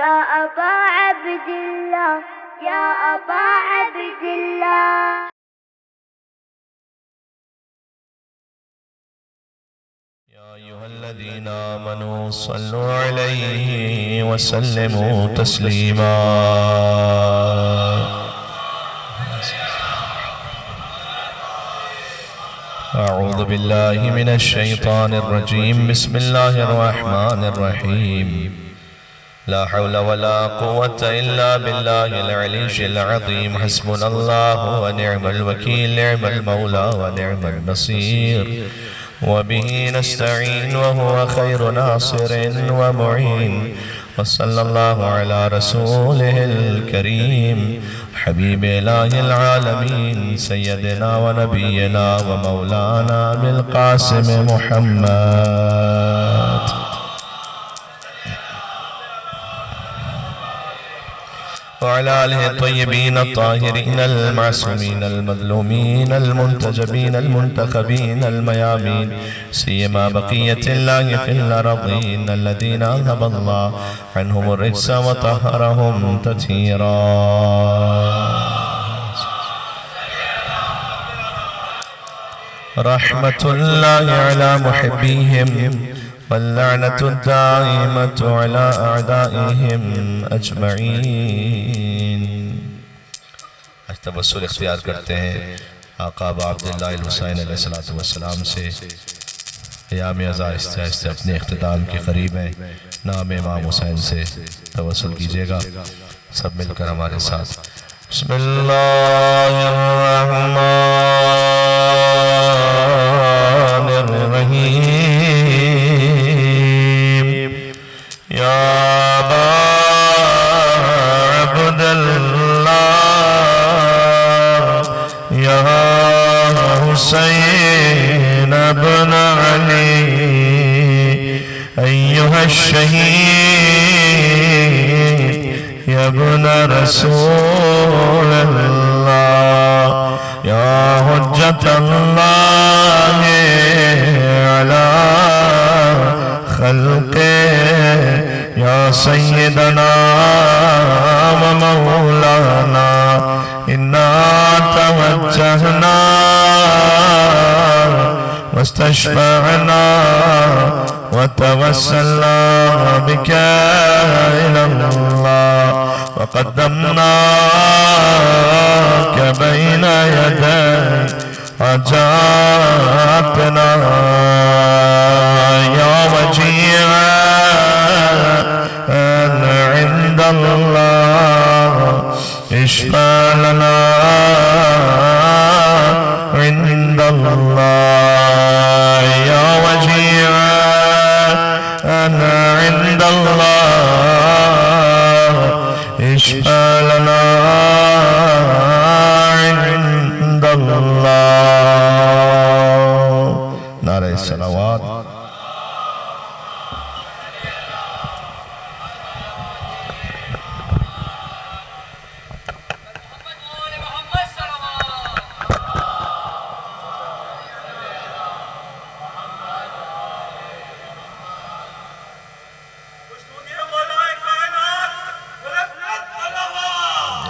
या अबा अब्दिल्लाह, या अबा अब्दिल्लाह। या अय्युहल्लज़ीना आमनू सल्लु अलैहि व सल्लिमू तस्लीमा। अऊज़ु बिल्लाहि मिनश शैतानिर रजीम। बिस्मिल्लाहिर रहमानिर रहीम। ला हौला वला कुव्वता इल्ला बिल्लाहिल अलिय्यिल अज़ीम। हस्बुनल्लाहु व निअमल वकील, निअमल मौला व निअमन नसीर। व बिही नस्तईन व हुवा खैरु नासिरिन व मुईन। व सल्लल्लाहु अला रसूलिहिल करीम हबीब इलाहिल आलमीन सय्यदिना व नबियना व मौलाना अबिल कासिम मुहम्मद वअला आलिहि तय्यबीन अत्ताहिरीन अल-मासूमीन अल-मज़लूमीन अल-मुंतजबीन अल-मुंतखबीन अल-मयामीन सियमा बक़ियतिल्लाहि फ़िल अर्ज़ीन अल्लज़ीना अज़हबल्लाहु अन्हुमुर रिज्स व तहहरहुम तत्हीरा। रहमतुल्लाहि अला मुहिब्बिहिम वल्लअनतु दाइमतु अला अअदाइहिम अजमईन। आज तवस्सुल इख्तियार करते हैं आका अबा अब्दिल्लाह हुसैन अलैहिस्सलातु वस्सलाम से। क़याम अज़ा आहिस्ते आहिस्ते अपने इख्तिताम के करीब हैं। नाम इमाम हुसैन से तवस्सुल कीजिएगा सब मिलकर हमारे साथ। बिस्मिल्लाहिर्रहमानिर्रहीम। या अबा अब्दिल्लाह, या हुसैन इब्न अली, अय्युहश शहीद या इब्न रसूलल्लाह, या हुज्जतल्लाह अला खल्क़े, या सय्यदना व मौलाना इन्ना तवज्जहना वस्तशफ़अना व तवस्सलना बिका इलल्लाह व क़द्दमनाका बैना यदै हजातना या वजीअन इंदल्लाह इश्फ़ा लना इंदल्लाह, या वजीअन इंदल्लाह इश्फ़ा लना इंदल्लाह। नारे सलावत।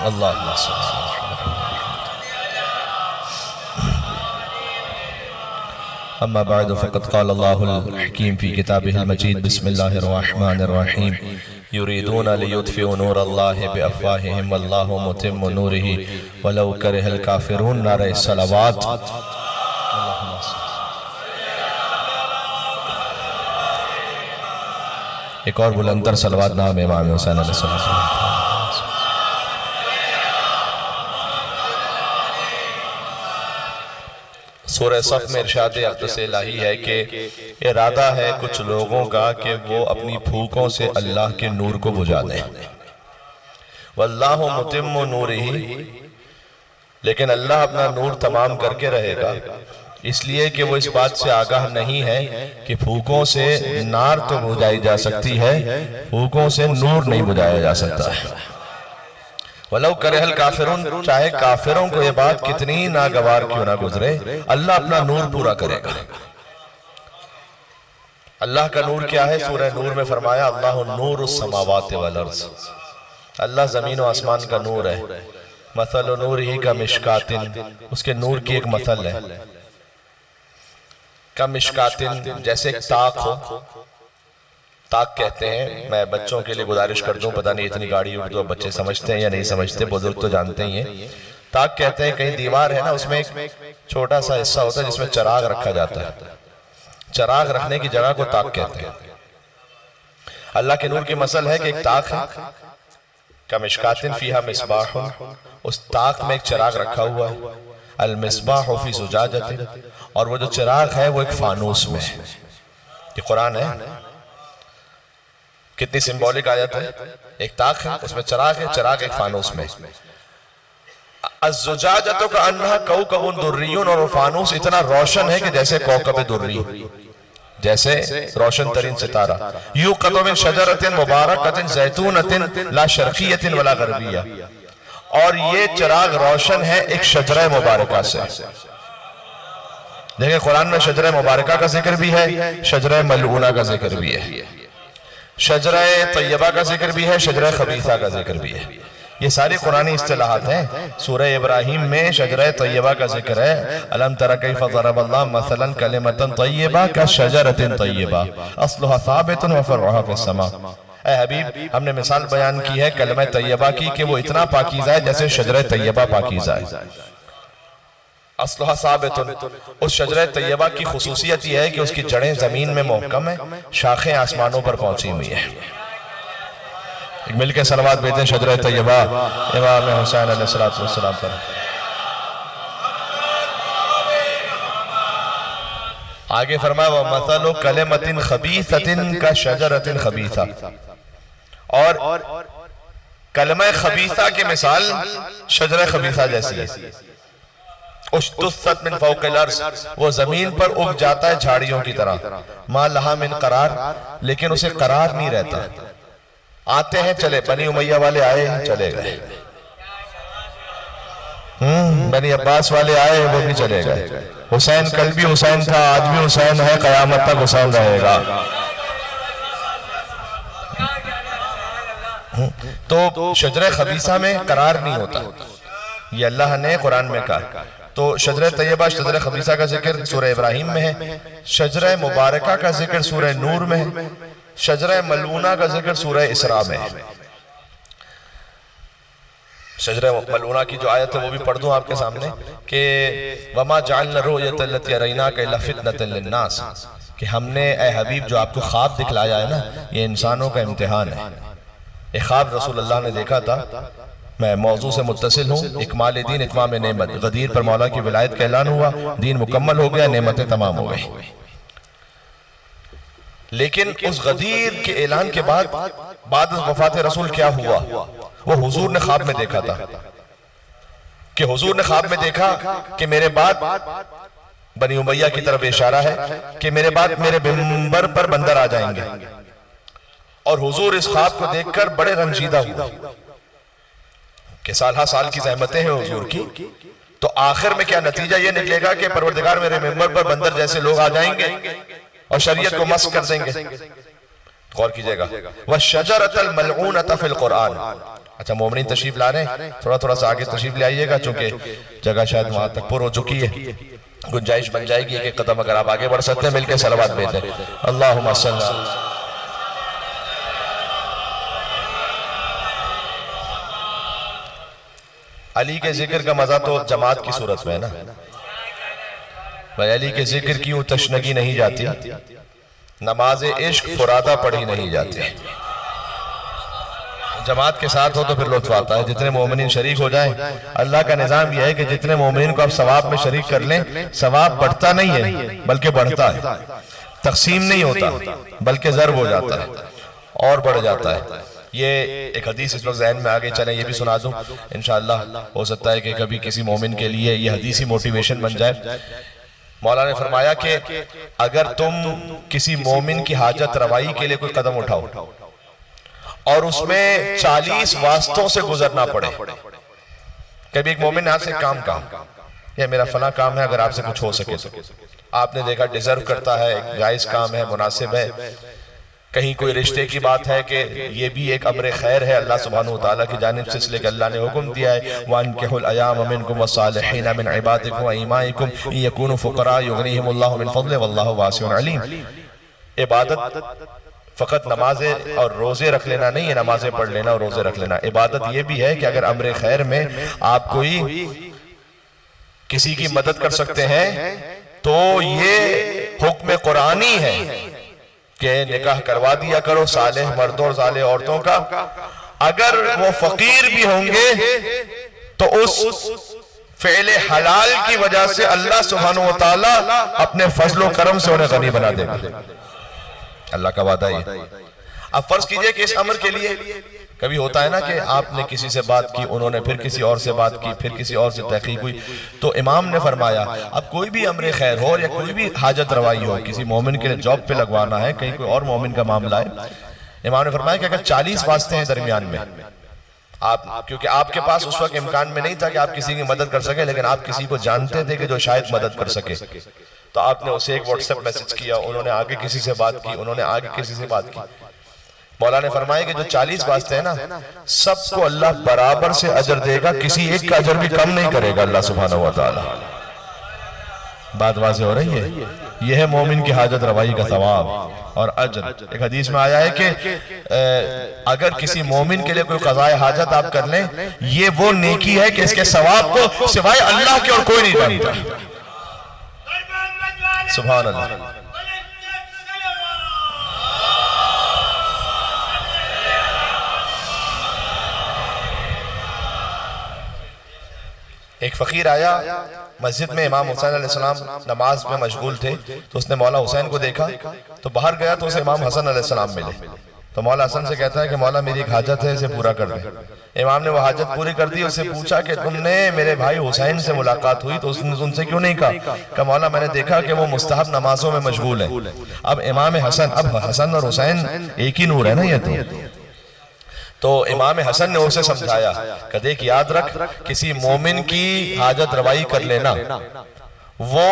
अल्लाह अम्मा बअद फ़क़द क़ाल अल्लाहुल हकीम फ़ी किताबिहिल मजीद। बिस्मिल्लाहिर रहमानिर रहीम। युरीदूना लियुत्फ़िउ नूरल्लाहि बिअफ़वाहिहिम वल्लाहु मुतिम्मु नूरिही वलौ करिहल काफ़िरून। नारे सलावत। एक और बुलंदर सलवात नाम इमाम हुसैन अलैहिस्सलाम। सूरह सफ़ में इरशाद अक़दस इलाही है कि इरादा है कुछ लोगों का कि वो अपनी फूकों से अल्लाह के नूर को बुझा दें। वल्लाहु मुतिम्मु नूरिही, लेकिन अल्लाह अपना नूर तमाम करके रहेगा, इसलिए कि वो इस बात से आगाह नहीं है कि फूकों से नार तो बुझाई जा सकती है, फूकों से नूर नहीं बुझाया जा सकता है। वलौ करहल काफिरून, चाहे काफिरों को ये बात कितनी ही नागवार क्यों ना गुजरे, अल्लाह अपना नूर पूरा करेगा। अल्लाह का नूर क्या है? सूरह नूर में फरमाया अल्लाहु नूरुस समावाति वल अर्ज़, अल्लाह जमीन और आसमान का नूर है। मसल नूर ही का मिशकातिन, उसके नूर की एक मसल है। का मिशकातिन, जैसे एक ताक हो, ताक कहते हैं, मैं बच्चों के लिए गुजारिश कर दूं, पता नहीं इतनी गाड़ी उर्दू अब बच्चे समझते हैं या नहीं समझते, बुजुर्ग तो जानते ही हैं। ताक कहते हैं, कहीं दीवार है ना, उसमें एक छोटा सा हिस्सा होता है जिसमें चिराग रखा जाता है, चिराग रखने की जगह को ताक कहते हैं। अल्लाह के नूर की मसल है कि एक ताक है, का मिशकातिन फीहा मिसबाह, उस ताक में एक चिराग रखा हुआ है। अल मिसबाह फी ज़ुजाजतिन, और वो जो चिराग है वो एक फानूस में है। ये कुरान है, कितनी सिंबॉलिक आयत है। एक ताक है, उसमें चिराग है, चिराग एक फानूस में। अज़्ज़ुजाजतु का अन्हा कौकबुन दुर्रियुन, और फानूस इतना रोशन है कि जैसे कौकब दुर्री, जैसे रोशन तरीन सितारा। यूक़दु मिन शजरतिन मुबारकतिन ज़ैतूनतिन ला शर्क़ियतिन वला ग़रबिय्या, और ये चिराग रोशन है एक शजरा मुबारका से। देखिए कुरान में शजरा मुबारका का जिक्र भी है, शजरा मलऊना का जिक्र भी है, शजरा तैयबा का जिक्र भी है, शजरा खबीसा का जिक्र भी है। ये सारी कुरानी इस्तिलाहात हैं। सूरह इब्राहिम में शजरा तैयबा का जिक्र है, अलम तरा कैफ़ ज़रबल्लाहु मसलन कलिमतन तैयबा का शजरतिन तैयबा अस्लुहा साबितुन व फ़रउहा फ़िस्समा। ऐ हबीब, हमने मिसाल बयान की है कलमा तैयबा की कि वो इतना पाकीज़ा है जैसे शजरा तैयबा पाकीज़ा है। अस्लुहा साबितुन, उस शजरा तैयबा की खुसूसियत यह है कि उसकी जड़ें जमीन में मोहकम है, शाखें आसमानों पर पहुंची हुई है। मिलके सलवात भेजें शजरा तैयबा इमाम हुसैन अलैहिस्सलातु वस्सलाम पर। आगे फरमाया व मसलु कलिमतिन खबीसतिन का शजरतिन खबीसा, और कलमा खबीसा की मिसाल शजरा खबीसा जैसी है। उश्तुस्सत मिन फ़ौक़िल अर्ज़, वो जमीन पर उग जाता है झाड़ियों की तरह। मा लहा मिन करार, लेकिन उसे करार नहीं रहता। आते हैं चले, बनी उमैया वाले आए चले गए, बनी अब्बास वाले आए वो भी चले गए। हुसैन कल भी हुसैन था, आज भी हुसैन है, कयामत तक हुसैन रहेगा। तो शजरा खबीसा में करार नहीं होता, ये अल्लाह ने कुरान में कहा। तो शजरा तैयबा शजरा खबीसा का जिक्र सूरह इब्राहिम में है, शजरा मुबारका का जिक्र सूरह नूर में है, शजरा मलऊना का जिक्र सूरह इसरा में है। शजरा मलऊना की जो आयत है वो भी पढ़ दूं आपके सामने कि वमा जअलना रुयतल्लती अरैनाका इल्ला फितनतल लिन्नास, कि हमने ए हबीब जो आपको ख्वाब दिखलाया है ना, ये इंसानों का इम्तिहान है। एक ख्वाब रसूलुल्लाह ने देखा था, मैं मौजू से मुत्तसिल हूँ। इकमाल दीन इत्माम नेमत, गदीर पर मौला की विलायत का ऐलान हुआ, दीन मुकम्मल हो गया, नेमतें तमाम हो गई। लेकिन उस गदीर के ऐलान के बाद वफात रसूल क्या हुआ, वो हुजूर ने ख्वाब में देखा था कि हुजूर ने ख्वाब में देखा कि मेरे बाद बनी उमैया की तरफ इशारा है कि मेरे बाद मेरे मिंबर पर बंदर आ जाएंगे। और हुजूर इस ख्वाब को देखकर बड़े रंजीदा हुआ कि साल साल की ज़हमतें हैं हुजूर की, तो आखिर में क्या नतीजा ये निकलेगा कि परवरदिगार मेरे मिंबर पर बंदर जैसे लोग आ जाएंगे और शरीयत को मस्क कर देंगे। गौर कीजिएगा, वह शजरतल मलऊनता फिल कुरान। अच्छा, मोमिनीन तशरीफ ला रहे हैं, थोड़ा थोड़ा सा आगे तशरीफ ले आइएगा, चूंकि जगह शायद वहां तक पुर हो चुकी है, गुंजाइश बन जाएगी। एक कदम अगर आप आगे बढ़ सकते हैं, मिलकर सलावत भेजें। अल्लाहुम्मा सल्ली। अली के जिक्र का मजा तो जमात की सूरत में है ना भाई। अली के जिक्र की यूं तशनगी नहीं जाती, नमाज इश्क फुरादा पढ़ी नहीं जाती। जमात के साथ हो तो फिर लुत्फ आता है। जितने मोमिनीन शरीक हो जाएं, अल्लाह का निजाम यह है कि जितने मोमिनीन को आप सवाब में शरीक कर लें, सवाब बढ़ता नहीं है बल्कि बढ़ता है। तकसीम नहीं होता बल्कि ज़र्ब हो जाता है और बढ़ जाता है। ये एक हदीस इस वक्त ज़हन में आगे चले, ये भी सुना दूं इंशाअल्लाह। हो सकता है कि कभी किसी मोमिन के लिए ये हदीसी मोटिवेशन बन जाए। मौला ने फरमाया कि अगर तुम किसी मोमिन की हाजत रवाई के लिए कोई कदम उठाओ और उसमें 40 वास्तों से गुजरना पड़े, कभी एक मोमिन आपसे काम या मेरा फला काम है, अगर आपसे कुछ हो सके तो आपने देखा डिजर्व करता है, जायज काम है, मुनासिब है। कहीं कोई रिश्ते की बात है कि ये भी एक अम्र खैर है अल्लाह सुब्हानहू व तआला की जानिब से, इसलिए कि अल्लाह ने हुक्म दिया है वानकिहुल अयाम मिनकुम वस्सालिहीन मिन इबादिकुम व इमाइकुम इन यकूनु फुक़रा युग़निहिमुल्लाहु मिन फ़ज़लिही वल्लाहु वासिउन अलीम। इबादत फ़कत नमाजें और रोज़े रख लेना नहीं है, नमाजें पढ़ लेना और रोज़े रख लेना। इबादत ये भी है कि अगर अम्र खैर में आप कोई किसी की मदद कर सकते हैं तो ये हुक्म कुरानी है कि निकाह करवा दिया करो सालेह मर्दों और सालेह औरतों का। अगर वो फकीर भी होंगे तो उस फेले हलाल की वजह से अल्लाह सुब्हानहू व तआला अपने फजलो करम से उन्हें गनी बना देगा। अल्लाह का वादा है। अब फर्ज कीजिए कि इस अमर के लिए कभी होता है ना कि आपने किसी से बात की, उन्होंने फिर किसी और से बात की, फिर किसी और से तहकीक हुई, तो इमाम ने फरमाया अब कोई भी अमर खैर हो या कोई भी हाजत रवाई हो, किसी मोमिन के लिए जॉब पे लगवाना है, कहीं कोई और मोमिन का मामला है, इमाम ने फरमाया कि अगर 40 वास्ते हैं दरमियान में आप, क्योंकि आपके पास उस वक्त इम्कान में नहीं था कि आप किसी की मदद कर सके, लेकिन आप किसी को जानते थे कि जो शायद मदद कर सके, तो आपने उसे एक व्हाट्सएप मैसेज किया, उन्होंने आगे किसी से बात की, उन्होंने आगे किसी से बात की। मौला ने फरमाया कि जो 40 वास्ते हैं ना, सबको अल्लाह बराबर से अजर देगा, किसी एक का अजर भी कम नहीं करेगा अल्लाह सुब्हानहू व तआला। बात वाज़ेह हो रही है। यह है मोमिन की हाजत रवाई का सवाब और अजर। एक हदीस में आया है कि अगर किसी मोमिन के लिए कोई क़ज़ाए हाजत आप कर लें, ये वो नेकी है कि इसके सवाब को सिवाय अल्लाह के और कोई नहीं जानता। सुभान अल्लाह। एक फकीर आया मस्जिद में, इमाम हुसैन अलैहिस्सलाम नमाज में मशगूल थे, तो उसने मौला हुसैन को देखा, तो बाहर गया तो उसे इमाम हसन अलैहिस्सलाम मिले। तो मौला हसन से कहता है कि मौला मेरी एक हाजत है, इसे पूरा कर दे। इमाम ने वो हाजत पूरी कर दी। उससे पूछा कि तुमने मेरे भाई हुसैन से मुलाकात हुई तो उसने उनसे क्यों नहीं कहा? कि मौला मैंने देखा कि वो मुस्तहब नमाजों में मशगूल है। अब इमाम हसन, अब हसन और हुसैन एक ही नूर है ना ये तो इमाम हसन ने उसे समझाया कि देख याद रख, किसी मोमिन की हाजत रवाई कर लेना वो,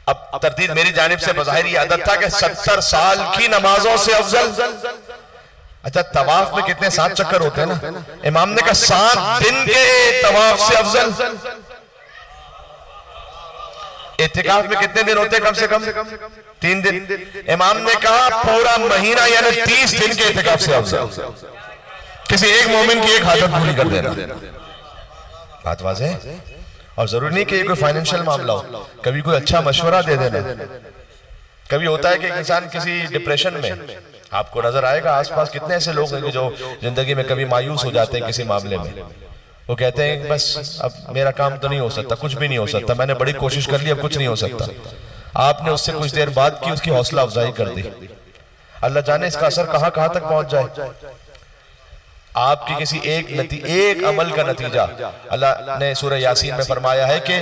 अब तरतीब मेरी जानिब से बज़ाहिर ये आदत था कि 70 साल की नमाजों से अफजल। अच्छा तवाफ में कितने 7 चक्कर होते हैं ना, इमाम ने कहा 7 दिन के तवाफ से अफजल। इत्तिकाफ में कितने दिन होते हैं? कम से कम 3 दिन। इमाम ने कहा पूरा महीना यानी 30 दिन के इत्तिकाफ से अफजल किसी एक मोमिन की एक हाजत पूरी कर देना। बात वाज़ेह है। और जरूरी नहीं कि कोई फाइनेंशियल मामला हो, कभी कोई अच्छा मशवरा दे देना। कभी होता है कि इंसान किसी डिप्रेशन में, आपको नजर आएगा आसपास कितने ऐसे लोग हैं जो जिंदगी में कभी मायूस हो जाते हैं किसी मामले में। वो कहते हैं बस अब मेरा काम तो नहीं हो सकता, कुछ भी नहीं हो सकता, मैंने बड़ी कोशिश कर ली, अब कुछ नहीं हो सकता। आपने उससे कुछ देर बाद की उसकी हौसला अफजाई कर दी, अल्लाह जाने इसका असर कहां कहां तक पहुंच जाए। आपकी किसी एक अमल का नतीजा, अल्लाह ने सूरह यासीन में फरमाया है कि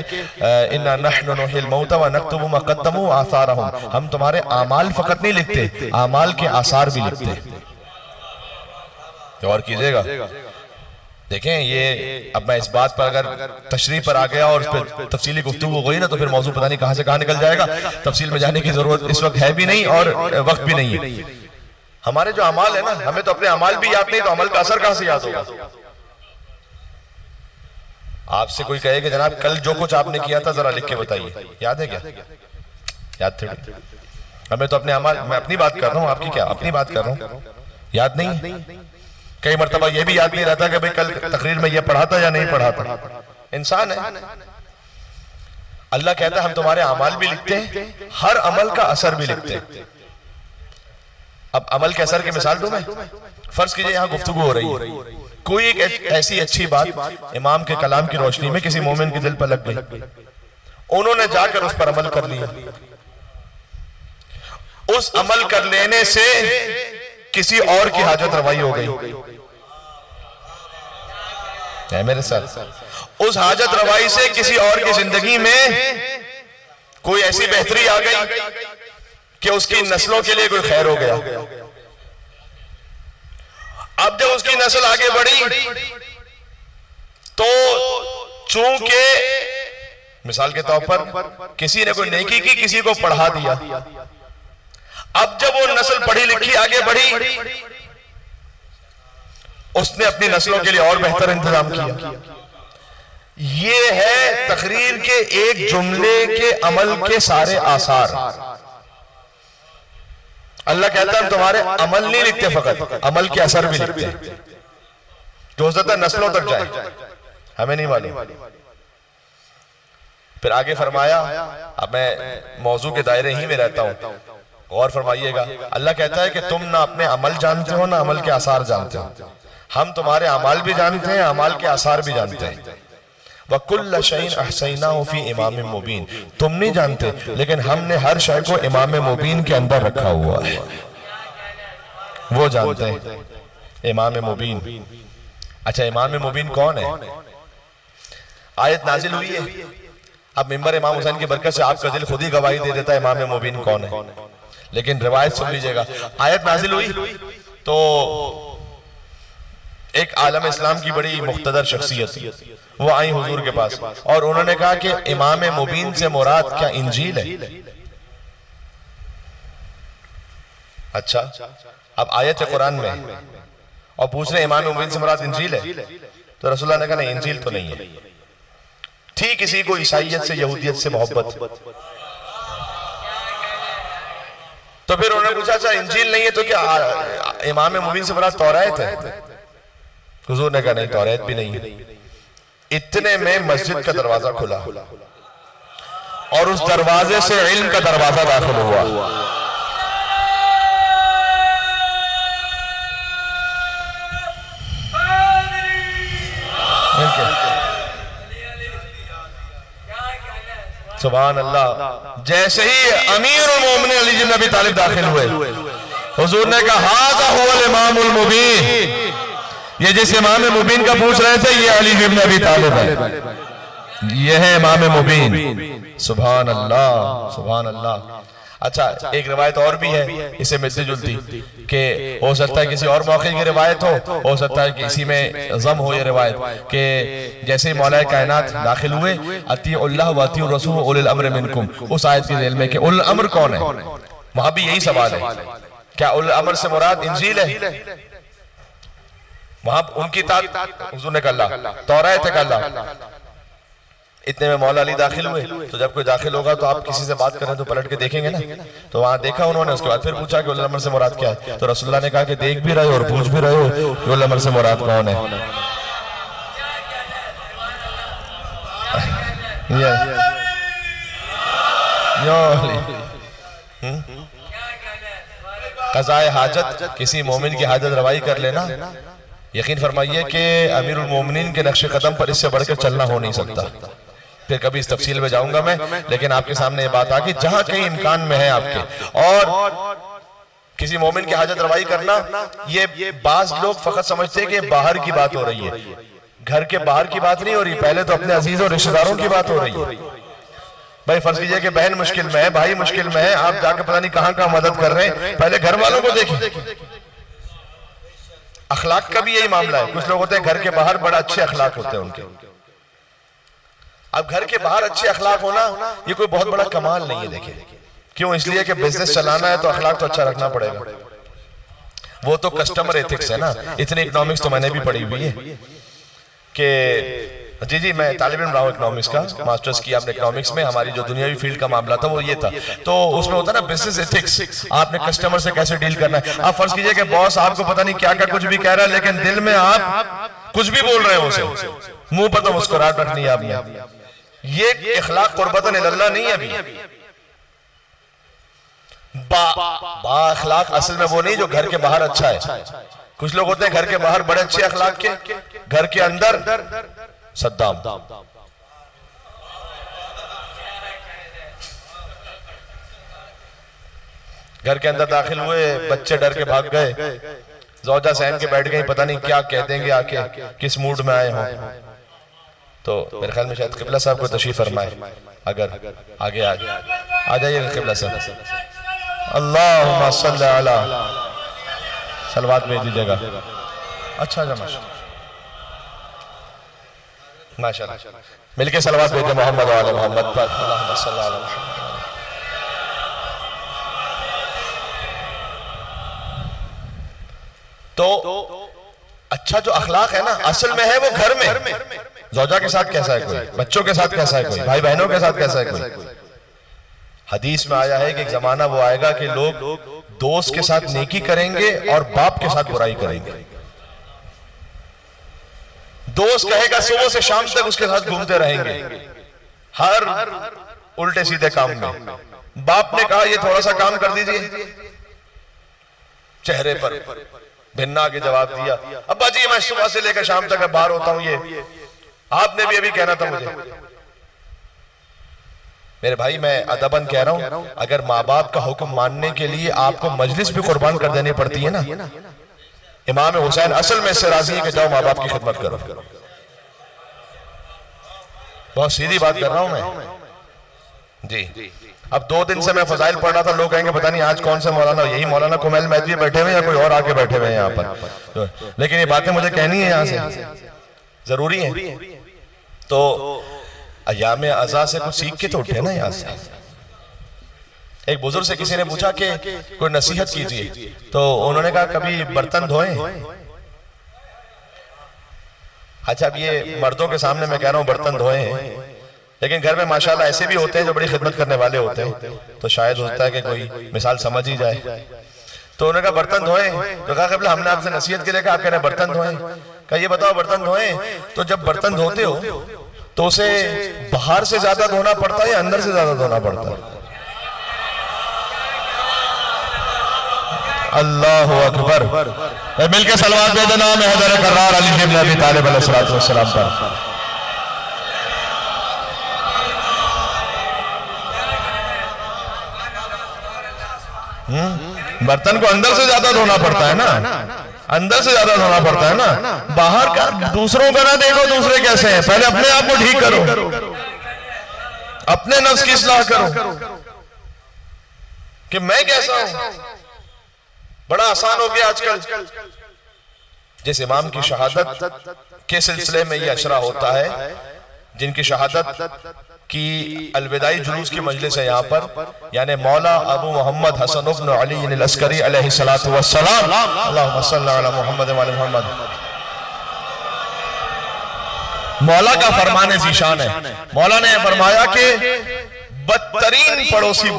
इन्ना नहनु नुहिल मौता व नक्तुबु मा क़द्दमू आसारहुम, हम तुम्हारे आमाल फकत नहीं लिखते, आमाल के आसार भी लिखते। तो और कीजिएगा। देखें ये, अब मैं इस बात पर अगर तशरीह पर आ गया और उस पर तफसीली गुफ्तगू हो गई ना, तो फिर मौजू पता नहीं कहां से कहां निकल जाएगा। तफसील में जाने की जरूरत इस वक्त है भी नहीं और वक्त भी नहीं है। हमारे जो अमाल है ना, हमें तो अपने अमाल भी याद नहीं, तो अमल का असर कहां से याद होगा? आपसे कोई कहे कि जनाब कल जो कुछ आपने किया था जरा लिख के बताइए, याद है क्या? याद थे। हमें तो अपने अमाल, मैं अपनी बात कर रहा हूं, आपकी क्या अपनी बात कर रहा हूं, याद नहीं। कई मरतबा ये भी याद नहीं रहता कि भाई कल तकरीर में ये पढ़ा था या नहीं पढ़ा था। इंसान है। अल्लाह कहता है हम तुम्हारे अमाल भी लिखते हैं, हर अमल का असर भी लिखते हैं। अब अमल के असर की मिसाल दूं मैं। फर्ज कीजिए यहां गुफ्तगू हो रही है, कोई एक ऐसी अच्छी बात इमाम के कलाम की रोशनी में किसी मोमिन के दिल पर लग गई, उन्होंने जाकर उस पर अमल कर लिया। उस अमल कर लेने से किसी और की हाजत रवाई हो गई है मेरे साथ। उस हाजत रवाई से किसी और की जिंदगी में कोई ऐसी बेहतरी आ गई कि उसकी नस्लों के लिए कोई खैर हो गया। अब जब उसकी नस्ल आगे बढ़ी तो चूंकि मिसाल के तौर पर किसी ने कोई नेकी की, किसी को पढ़ा दिया, अब जब वो नस्ल पढ़ी लिखी आगे बढ़ी, उसने अपनी नस्लों के लिए और बेहतर इंतजाम किया। ये है तकरीर के एक जुमले के अमल के सारे आसार। अल्लाह कहता है तुम्हारे अमल नहीं लिखते, फकत अमल के असर भी लिखते हैं, जो हो सकता है नस्लों तक जाए, हमें नहीं मालूम। फिर आगे फरमाया, अब मैं मौजू के दायरे ही में रहता हूं, गौर फरमाइएगा। अल्लाह कहता है कि तुम ना अपने अमल जानते हो ना अमल के आसार जानते हो, हम तुम्हारे अमाल भी जानते हैं, अमाल के आसार भी जानते हैं। वकुल्ल शैइन अहसैनाहु फी इमाम मुबीन, तुम नहीं जानते लेकिन हमने हर शय को इमाम मुबीन के अंदर रखा हुआ है, वो जानते हैं इमाम मुबीन। अच्छा, इमाम मुबीन कौन है? आयत नाजिल हुई है, अब मिंबर इमाम हुसैन की बरकत से आपका दिल खुद ही गवाही दे देता है इमाम मुबीन कौन है। लेकिन रिवायत सुन लीजिएगा, आयत नाजिल हुई तो एक आलम इस्लाम की बड़ी मुख्तदर शख्सियत वो आई हुजूर के पास और उन्होंने कहा कि इमाम मुबीन से मुराद क्या इंजील है? अच्छा, अब आयत है कुरान में और पूछ रहे इमाम मुबीन से मुराद इंजील है, तो रसूलुल्लाह ने कहा नहीं, इंजील तो नहीं है। ठीक किसी को ईसाइयत से यहूदियत से मोहब्बत, तो फिर उन्होंने पूछा अच्छा इंजील नहीं है तो क्या इमाम मुबीन से मुराद तौरात है? हुजूर ने कहा नहीं, तौरात भी नहीं है। इतने में मस्जिद का दरवाजा खुला और उस दरवाजे से इल्म का दरवाजा दाखिल हुआ। सुभान अल्लाह। जैसे ही अमीरुल मोमिनीन अली इब्न अबी तालिब दाखिल हुए, हुजूर ने कहा हाज़ा हुवल इमामुल मुबीन, ये जिस इमाम मुबीन का पूछ रहे थे ये अली इब्न अबी तालिब है, ये है इमाम मुबीन। सुभान अल्लाह, सुभान अल्लाह। अच्छा, एक रिवायत और भी है इसे मिलती जुलती कि हो सकता है किसी और मौके की रिवायत हो सकता है कि इसी में जम हो ये रिवायत कि जैसे ही मौला कायनात दाखिल हुए, अतीउल्लाह व अतीउर रसूल व उलिल अम्र मिनकुम, उस आयत के जेल में कि उल अम्र कौन है, वहां भी यही सवाल है, क्या उल अम्र से मुराद इंजील है? वहां उनकी हुजूर ने कहा तौरात है कहा। इतने में मौला अली दाखिल हुए, तो जब कोई दाखिल होगा तो आप किसी से बात करें तो पलट के देखेंगे ना, तो वहां देखा उन्होंने। उसके बाद फिर पूछा कि उल अम्र से मुराद क्या है, तो रसूलुल्लाह ने कहा कि देख भी रहे हो और पूछ भी रहे हो कि उल अम्र से मुराद कौन है। क़ज़ाए हाजत, किसी मोमिन की हाजत रवाई कर लेना, यकीन फरमाइए कि अमीरुल मोमिनीन के नक्शे कदम पर इससे बढ़कर चलना हो नहीं सकता। फिर कभी इस तफसील में जाऊंगा मैं, लेकिन आपके सामने ये बात आ कि जहां कहीं इम्कान में है आपके और किसी मोमिन की हाजत रवाई करना, ये बाज लोग फकत समझते हैं कि बाहर की बात हो रही है, घर के बाहर की बात नहीं हो रही, पहले तो अपने अजीज और रिश्तेदारों की बात हो रही है। भाई फर्ज कीजिए कि बहन मुश्किल में है, भाई मुश्किल में है, आप जाके पता नहीं कहां कहां मदद कर रहे हैं, पहले घर वालों को देखिए। अखलाक का भी यही मामला है, कुछ लोग होते हैं घर के बाहर बड़ा अच्छे अखलाक होते हैं उनके। अब घर के बाहर अच्छे अखलाक होना ये कोई बहुत बड़ा कमाल नहीं है। देखिए क्यों, इसलिए कि बिजनेस चलाना है तो अखलाक तो अच्छा रखना पड़ेगा, वो तो कस्टमर एथिक्स है ना। इतनी इकोनॉमिक्स तो मैंने भी पढ़ी हुई है कि जी मैं तालिब इल्म रहा हूं इकोनॉमिक्स का, मास्टर्स किया आपने इकोनॉमिक्स में। हमारी जो दुनियावी फील्ड का मामला था वो ये था, तो उसमें होता ना बिजनेस एथिक्स, आपने कस्टमर से कैसे डील करना है। आप फर्ज कीजिए कि बॉस आपको पता नहीं क्या क्या कुछ भी कह रहा है, लेकिन दिल में आप कुछ भी बोल रहे हो उसे, मुंह पर तो मुस्कुराहट रखनी है आपने। ये इखलाक कुर्बतन इल्लल्लाह नहीं है। अभी बा अखलाक असल में वो नहीं जो घर के बाहर अच्छा है। कुछ लोग होते हैं घर के बाहर बड़े अच्छे अखलाक के, घर के अंदर सद्दाम। घर के अंदर दाखिल हुए, बच्चे डर के भाग गए, ज़ौजा सहम के बैठ गई, पता नहीं क्या कह देंगे आके, किस मूड में आए हों। तो मेरे ख्याल में शायद क़िबला साहब को तशरीफ फरमाए, अगर आगे आ जाइएगा क़िबला साहब। अल्लाहुम्मा सल्ली अला, सलवात भेज दीजिएगा। अच्छा माशाल्लाह। मिलके सलवात भेजे मोहम्मद वाले मोहम्मद पर। अल्लाहुम्मा सल्ली अला मुहम्मद। तो अच्छा जो अखलाक है ना असल में है वो घर में, ज़ौजा के साथ कैसा है कोई, बच्चों के साथ कैसा है कोई, भाई बहनों के साथ कैसा है कोई। हदीस में आया है कि एक जमाना वो आएगा कि लोग दोस्त के साथ नेकी करेंगे और बाप के साथ बुराई करेंगे। दोस्त कहेगा सुबह से शाम तक उसके साथ घूमते रहेंगे हर उल्टे सीधे काम में। बाप ने कहा ये थोड़ा सा काम कर दीजिए, चेहरे पर भिन्ना के जवाब दिया, अब्बा जी मैं सुबह से लेकर शाम तक बाहर होता हूं, ये आपने भी अभी कहना था मुझे। मेरे भाई मैं अदबन कह रहा हूं, अगर माँ बाप का हुक्म मानने के लिए आपको मजलिस भी कुर्बान कर देनी पड़ती है ना, इमाम हुसैन असल में इससे राजी है कि जाओ माँ बाप की खिदमत करो। बहुत सीधी बात कर रहा हूं मैं जी। अब 2 दिन से मैं फजाइल पढ़ रहा था, लोग कहेंगे पता नहीं आज कौन से मौलाना, यही मौलाना कुमैल महदी बैठे हुए या कोई और आके बैठे हुए हैं यहाँ पर, लेकिन ये बातें मुझे कहनी है यहाँ से, जरूरी है। तो अयाम अज़ा से कुछ सीख के तो उठे ना यहाँ से। एक बुजुर्ग से किसी ने पूछा कि कोई नसीहत कीजिए, तो उन्होंने कहा कभी बर्तन धोए। अच्छा अब ये मर्दों के सामने मैं कह रहा हूँ बर्तन धोए हैं, लेकिन घर में माशाल्लाह ऐसे भी होते हैं जो बड़ी खिदमत करने वाले होते हैं, तो शायद होता है कि कोई मिसाल समझ ही जाए। तो उन्होंने कहा बर्तन धोए, तो कहा कबला हमने आपसे नसीहत के लिए कहा, आप कह रहे हैं बर्तन धोए। कहा ये बताओ बर्तन धोए तो जब बर्तन धोते हो तो उसे बाहर से ज्यादा धोना पड़ता है या अंदर से ज्यादा धोना पड़ता है? अल्लाहु अकबर। मिलके सलवात भेजे नाम है हज़रत कर्रार अली इब्न अबी तालिब अलैहिस्सलातु वस्सलाम पर। बर्तन को अंदर से ज्यादा धोना पड़ता है ना, अंदर से ज्यादा धोना पड़ता है ना। बाहर का दूसरों का ना देखो दूसरे कैसे हैं, पहले अपने आप को ठीक करो, अपने नफ्स की इस्लाह करो कि मैं कैसा हूं। बड़ा आसान हो गया आजकल, जिस इमाम की शहादत के सिलसिले में ये अशरा होता है, जिनकी शहादत की अलविदाई जुलूस की मजलिस है यहाँ पर, यानी मौला अबू मोहम्मद हसन इब्न अली अल-अस्करी अलैहिस्सलातु वस्सलाम, अल्लाहुम्मा सल्ली अला मुहम्मद व अली मुहम्मद। मौला का फरमाने ज़ीशान है, मौला ने फरमाया कि बदतरीन पड़ोसी वो।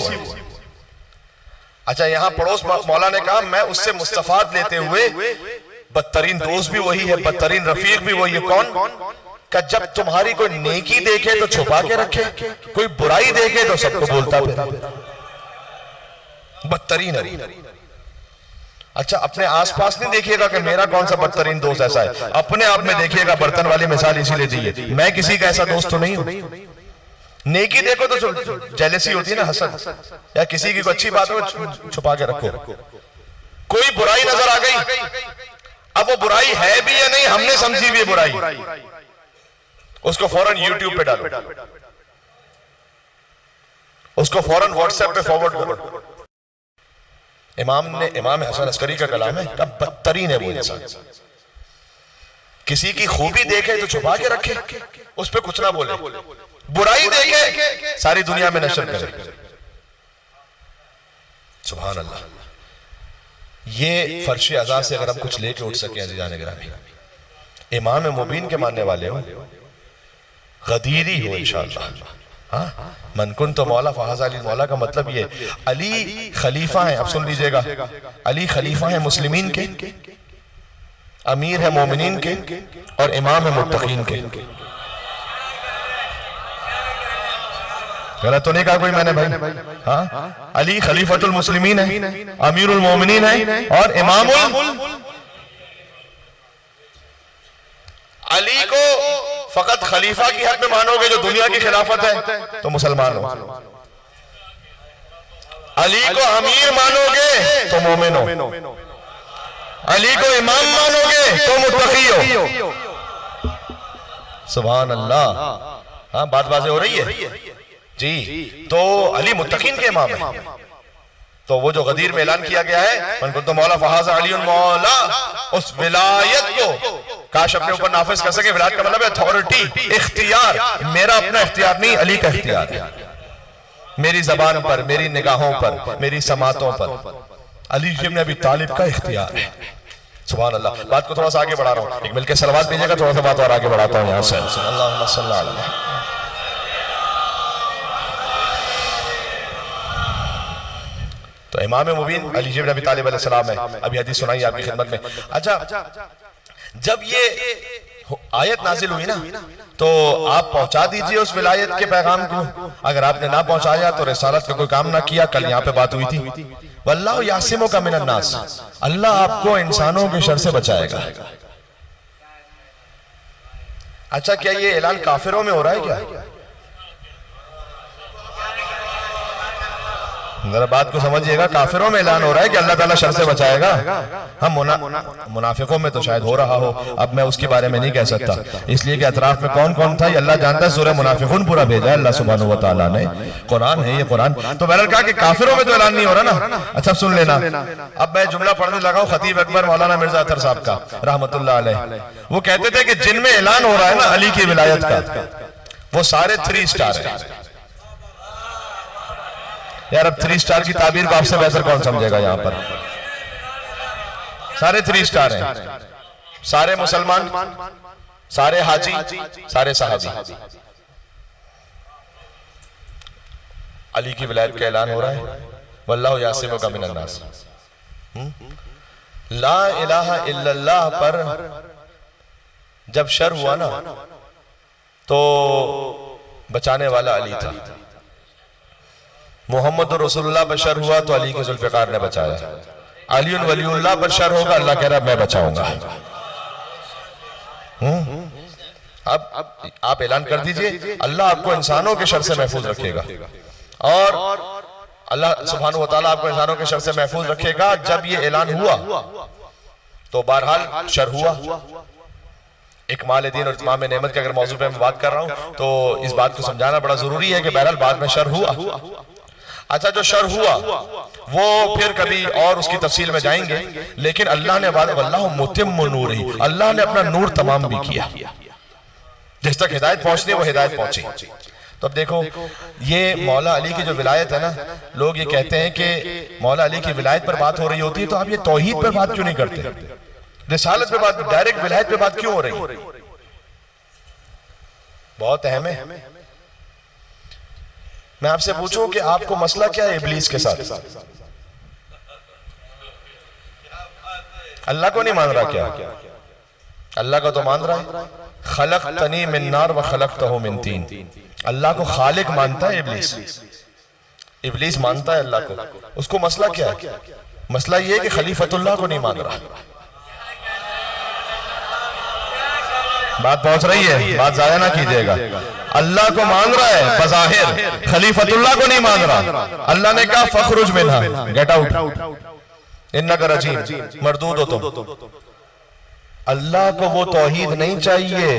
अच्छा यहाँ पड़ोस मौला ने कहा मैं उससे मुस्तफाद लेते हुए बदतरीन दोस्त भी वही है, बदतरीन रफीक भी वही है। कौन? का जब तुम्हारी कोई नेकी देखे तो छुपा के रखे, कोई बुराई देखे तो सबको बोलता फिरे, बदतरीन है। अच्छा अपने आसपास नहीं देखिएगा कि मेरा कौन सा बदतरीन दोस्त ऐसा है, अपने आप में देखिएगा। बर्तन वाली मिसाल इसीलिए दी है, मैं किसी का ऐसा दोस्त तो नहीं हूं। नेकी देखो तो जेलसी होती है ना, हसद, या किसी की कोई अच्छी बात हो छुपा के रखो। कोई बुराई नजर आ गई, अब वो बुराई है भी या नहीं हमने समझी भी बुराई, उसको फौरन यूट्यूब पे डालो, उसको फौरन व्हाट्सएप पे फॉरवर्ड करो। इमाम हसन अस्करी का कलाम है, कब बदतरीन है वो इंसान, किसी की खूबी देखे तो छुपा के रखे, उस पर कुछ ना बोले, बुराई देखे सारी दुनिया में नशर करे। सुभान अल्लाह। ये फर्श अज़ा से अगर हम कुछ लेके उठ सके अज़ीज़ान गिरामी, इमाम मुबीन के मानने वाले हो, गदीरी हो इंशाअल्लाह। हाँ मन कुन तो मौला फहाज़ा अली, मौला का मतलब ये अली खलीफा है। अब सुन लीजिएगा, अली खलीफा है मुस्लिमीन के, अमीर है मोमिनीन के, और इमाम है मुत्तकीन के। गलत तो नहीं कहा कोई मैंने भाई? हाँ अली खलीफतुल मुस्लिमीन है, अमीरुल मोमिनीन है, और इमामुल। अली को फकत खलीफा की हद में मानोगे जो दुनिया की खिलाफत है तो मुसलमान हो, अली को अमीर मानोगे तो मोमिन हो, अली को इमाम मानोगे तो मुत्तकी हो। सुभान अल्लाह। हाँ बात वाज़ेह हो रही है जी। तो अली मुत्तकीन के इमाम है। तो वो जो गदीर में ऐलान किया गया है, मन कुन तो मौला फहाज़ा अली मौला, उस विलायत को काश अपने ऊपर नाफिज कर सके। विलायत का मतलब है अथॉरिटी, इख्तियार। मेरा अपना इख्तियार नहीं, अली का इख्तियार है। मेरी जबान पर, मेरी निगाहों पर, मेरी समातों पर अली इब्न अबी तालिब का इख्तियार है। सुभान अल्लाह। बात को थोड़ा सा आगे बढ़ा रहा हूं, एक मिलकर सलवात भेजिएगा, थोड़ा सा बात और आगे बढ़ाता हूं यहां से। अल्लाहुम्मा सल्ली अलैहि। तो इमाम मुबीन अली इब्न अबी तालिब अलैहि सलाम है। अभी हदीस सुनाई आपकी खिदमत में। अच्छा, जब ये आयत नाजिल हुई ना, तो आप पहुंचा दीजिए उस विलायत के पैगाम को। अगर आपने ना पहुंचाया तो रिसालत का कोई काम ना किया। कल यहाँ पे बात हुई थी, वल्लाहु यासिमुका मिनन नास, अल्लाह आपको इंसानों के शर से बचाएगा। अच्छा, क्या ये ऐलान काफिरों में हो रहा है क्या? जरा बात को समझिएगा, काफिरों में ऐलान हो रहा है कि अल्लाह ताला शर से बचाएगा। हम मुनाफिकों में तो शायद हो रहा हो, अब मैं उसके बारे में नहीं कह सकता, इसलिए कि अतराफ में कौन कौन था ये अल्लाह जानता है। सूरह मुनाफिकून पूरा भेजा है अल्लाह सुब्हानहू व तआला ने, कुरान है ये कुरान। तो बहरहाल कहा कि काफिरों में तो ऐलान नहीं हो रहा ना। अच्छा सुन लेना, अब मैं जुमला पढ़ने लगा हूं खतीब अकबर मौलाना मिर्जा अतर साहब का रहमतुल्लाह अलैह। वो कहते थे कि जिनमें ऐलान हो रहा है ना अली की विलायत का, वो सारे 3 स्टार है। यार अब 3 स्टार की ताबीर को आपसे बेहतर कौन समझेगा? यहां पर सारे 3 स्टार हैं, सारे मुसलमान, सारे हाजी, सारे सहाबी। अली की विलायत का ऐलान हो रहा है, वल्लाहु यासिमुका मिनन नास। ला इलाहा इल्लल्लाह पर जब शर हुआ ना, तो बचाने वाला अली था। मोहम्मद रसूलुल्लाह पर शर हुआ तो अली के जुल्फ़िकार ने बचाया। अली वलीउल्लाह पर शर होगा, अल्लाह कह रहा है मैं बचाऊंगा। अब आप ऐलान कर दीजिए, अल्लाह आपको इंसानों के शर से महफूज रखेगा, और अल्लाह सुब्हानहू व तआला आपको इंसानों के शर से महफूज रखेगा। जब ये ऐलान हुआ तो बहरहाल शर हुआ। इकमाल दीन और इत्माम नेमत के अगर मौजू पे मैं बात कर रहा हूं तो इस बात को समझाना बड़ा जरूरी है कि बहरहाल बाद में शर हुआ। अच्छा, जो शर हुआ वो फिर कभी और उसकी तफसील में जाएंगे, लेकिन अल्लाह ने वल्लाहु मुतिम्मु नूरिही, अल्लाह ने अपना नूर तमाम भी किया। जिस तक हिदायत पहुंचनी वो हिदायत पहुंची। तो अब देखो, ये मौला अली की जो विलायत है ना, लोग ये कहते हैं कि मौला अली की विलायत पर बात हो रही होती है तो आप ये तौहीद पर बात क्यों नहीं करते? रिसालत पे बात, डायरेक्ट विलायत पे बात क्यों हो रही? बहुत अहम है। मैं आपसे पूछूं कि आपको मसला क्या है इब्लीस के साथ? अल्लाह को नहीं मान रहा क्या? अल्लाह को तो मान रहा है। खलक़तनी मिन नार व खलक़तहू मिन तीन। अल्लाह को खालिक मानता है इब्लीस। इब्लीस मानता है अल्लाह को। उसको मसला क्या है? मसला ये है कि खलीफतुल्लाह को नहीं मान रहा। बात पहुंच रही है, बात जाया ना कीजिएगा। अल्लाह को मान रहा है बज़ाहिर, खलीफतुल्लाह को नहीं मान रहा। अल्लाह ने कहा फखरुज मिन्हा, गेट आउट, इन्नका रजीम, मरदूद हो तुम। अल्लाह को वो तौहीद नहीं चाहिए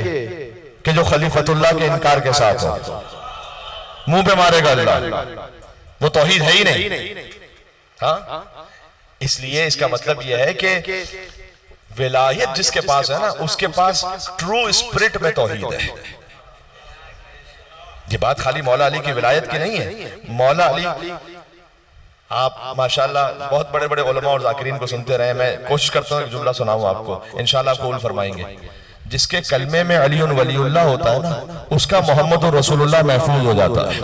कि जो खलीफतुल्लाह के इनकार के साथ हो। मुंह पे मारेगा अल्लाह, वो तौहीद है ही नहीं। हाँ, इसलिए इसका मतलब यह है कि विलायत जिसके पास है ना, उसके पास ट्रू स्पिरिट में तौहीद है। ये बात खाली मौला अली की विलायत की नहीं है। मौला अली, आप माशाल्लाह बहुत बड़े बड़े उलमा और ज़ाकिरीन को सुनते रहे। मैं कोशिश करता हूँ जुमला सुनाऊं आपको, इंशाल्लाह आप कबूल फरमाएंगे। जिसके कलमे में अली वलीउल्लाह होता है ना, उसका मोहम्मद रसूलुल्लाह महफूज हो जाता है।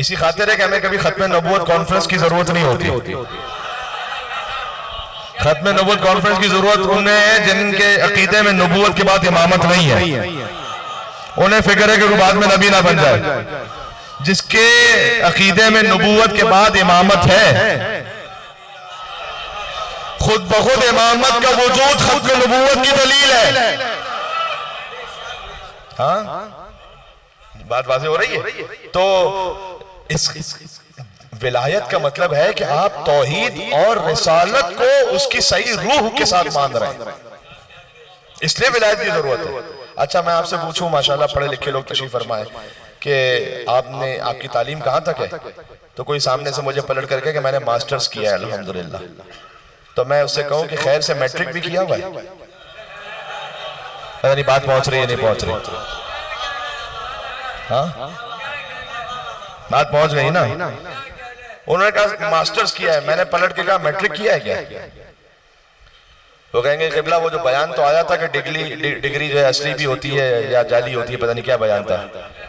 इसी खातिर है कि हमें कभी खत्म नबूवत कॉन्फ्रेंस की जरूरत नहीं होती। खत्म नबूवत कॉन्फ्रेंस की जरूरत उन्हें है जिनके अकीदे में नबूवत के बाद इमामत नहीं है। उन्हें फिक्र है कि बाद में नबी ना बन जाए। जिसके अकीदे में नबूवत के बाद इमामत है, खुद ब खुद इमामत का वजूद खत्म नबूवत की दलील है। हाँ, बात वाज़ेह हो रही है। तो इस विलायत का मतलब है कि आप तौहीद और रिसालत को उसकी सही रूह के साथ मान रहे हैं। इसलिए विलायत की जरूरत है। अच्छा मैं आपसे पूछूं, माशाल्लाह पढ़े लिखे लोग तशरीफ फरमाए कि आपकी तालीम कहाँ तक है, तो कोई सामने से मुझे पलट करके कि मैंने मास्टर्स किया है अल्हम्दुलिल्लाह, तो मैं उससे कहूं कि खैर से मैट्रिक भी किया हुआ है? पता नहीं बात पहुंच रही है नहीं पहुंच रही? हाँ बात पहुंच गई ना। उन्होंने कहा मास्टर्स किया है, मैंने पलट के कहा मैट्रिक किया है क्या? वो कहेंगे क़िबला वो जो बयान तो आया था कि डिग्री जो है असली भी होती है या जाली होती है, पता नहीं क्या बयान था,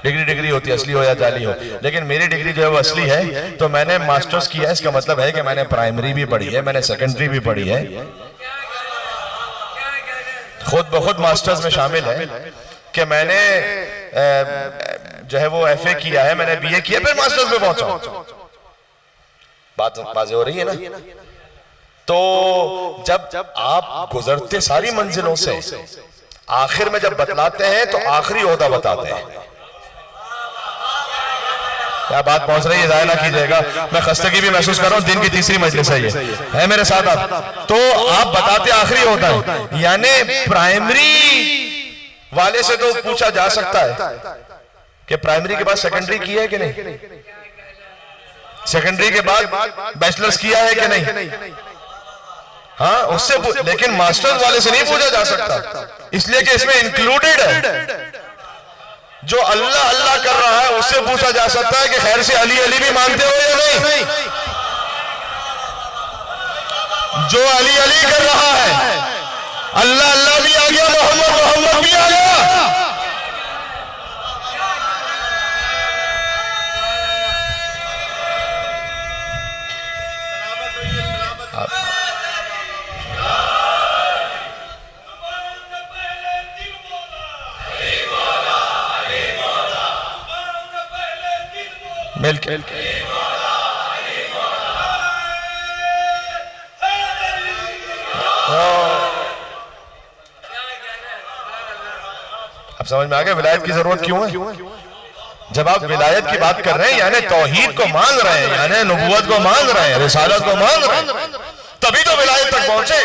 डिग्री होती है असली हो या जाली हो, लेकिन मेरी डिग्री जो है वो असली है, तो मैंने मास्टर्स किया है। इसका मतलब है कि मैंने प्राइमरी भी पढ़ी है, मैंने सेकेंडरी भी पढ़ी है, खुद ब खुद मास्टर्स में शामिल है कि मैंने जो है वो FA किया है, मैंने BA किया, फिर मास्टर्स में पहुंचा। बात वाज़ेह हो रही है ना। तो जब आप गुजरते सारी मंजिलों से आखिर में जब बतलाते हैं तो आखिरी ओहदा बताते हैं। क्या बात पहुंच रही है? जाया ना कीजिएगा, मैं खस्तगी भी महसूस कर रहा हूं, दिन की तीसरी मजलिस है ये, है मेरे साथ आप। तो आप बताते आखिरी होता है, यानी प्राइमरी वाले से तो पूछा जा सकता है कि प्राइमरी के बाद सेकेंडरी किया है कि नहीं, सेकेंडरी के बाद बैचलर्स किया है कि नहीं, हाँ उससे, लेकिन मास्टर्स वाले से नहीं पूछा जा सकता, इसलिए कि इसमें इंक्लूडेड है। जो अल्लाह अल्लाह कर रहा है उससे पूछा जा सकता है कि खैर से अली अली भी मानते हो या नहीं। जो अली अली कर रहा है, अल्लाह अल्लाह भी आ गया, मोहम्मद मोहम्मद भी आ गया। मिलके अब समझ में आ गया विलायत की जरूरत क्यों है। जब आप विलायत की बात कर रहे हैं यानी तौहीद को मान रहे हैं, यानी नबूवत को मान रहे हैं, रिसालत को मान रहे हैं, तभी तो विलायत तक पहुंचे।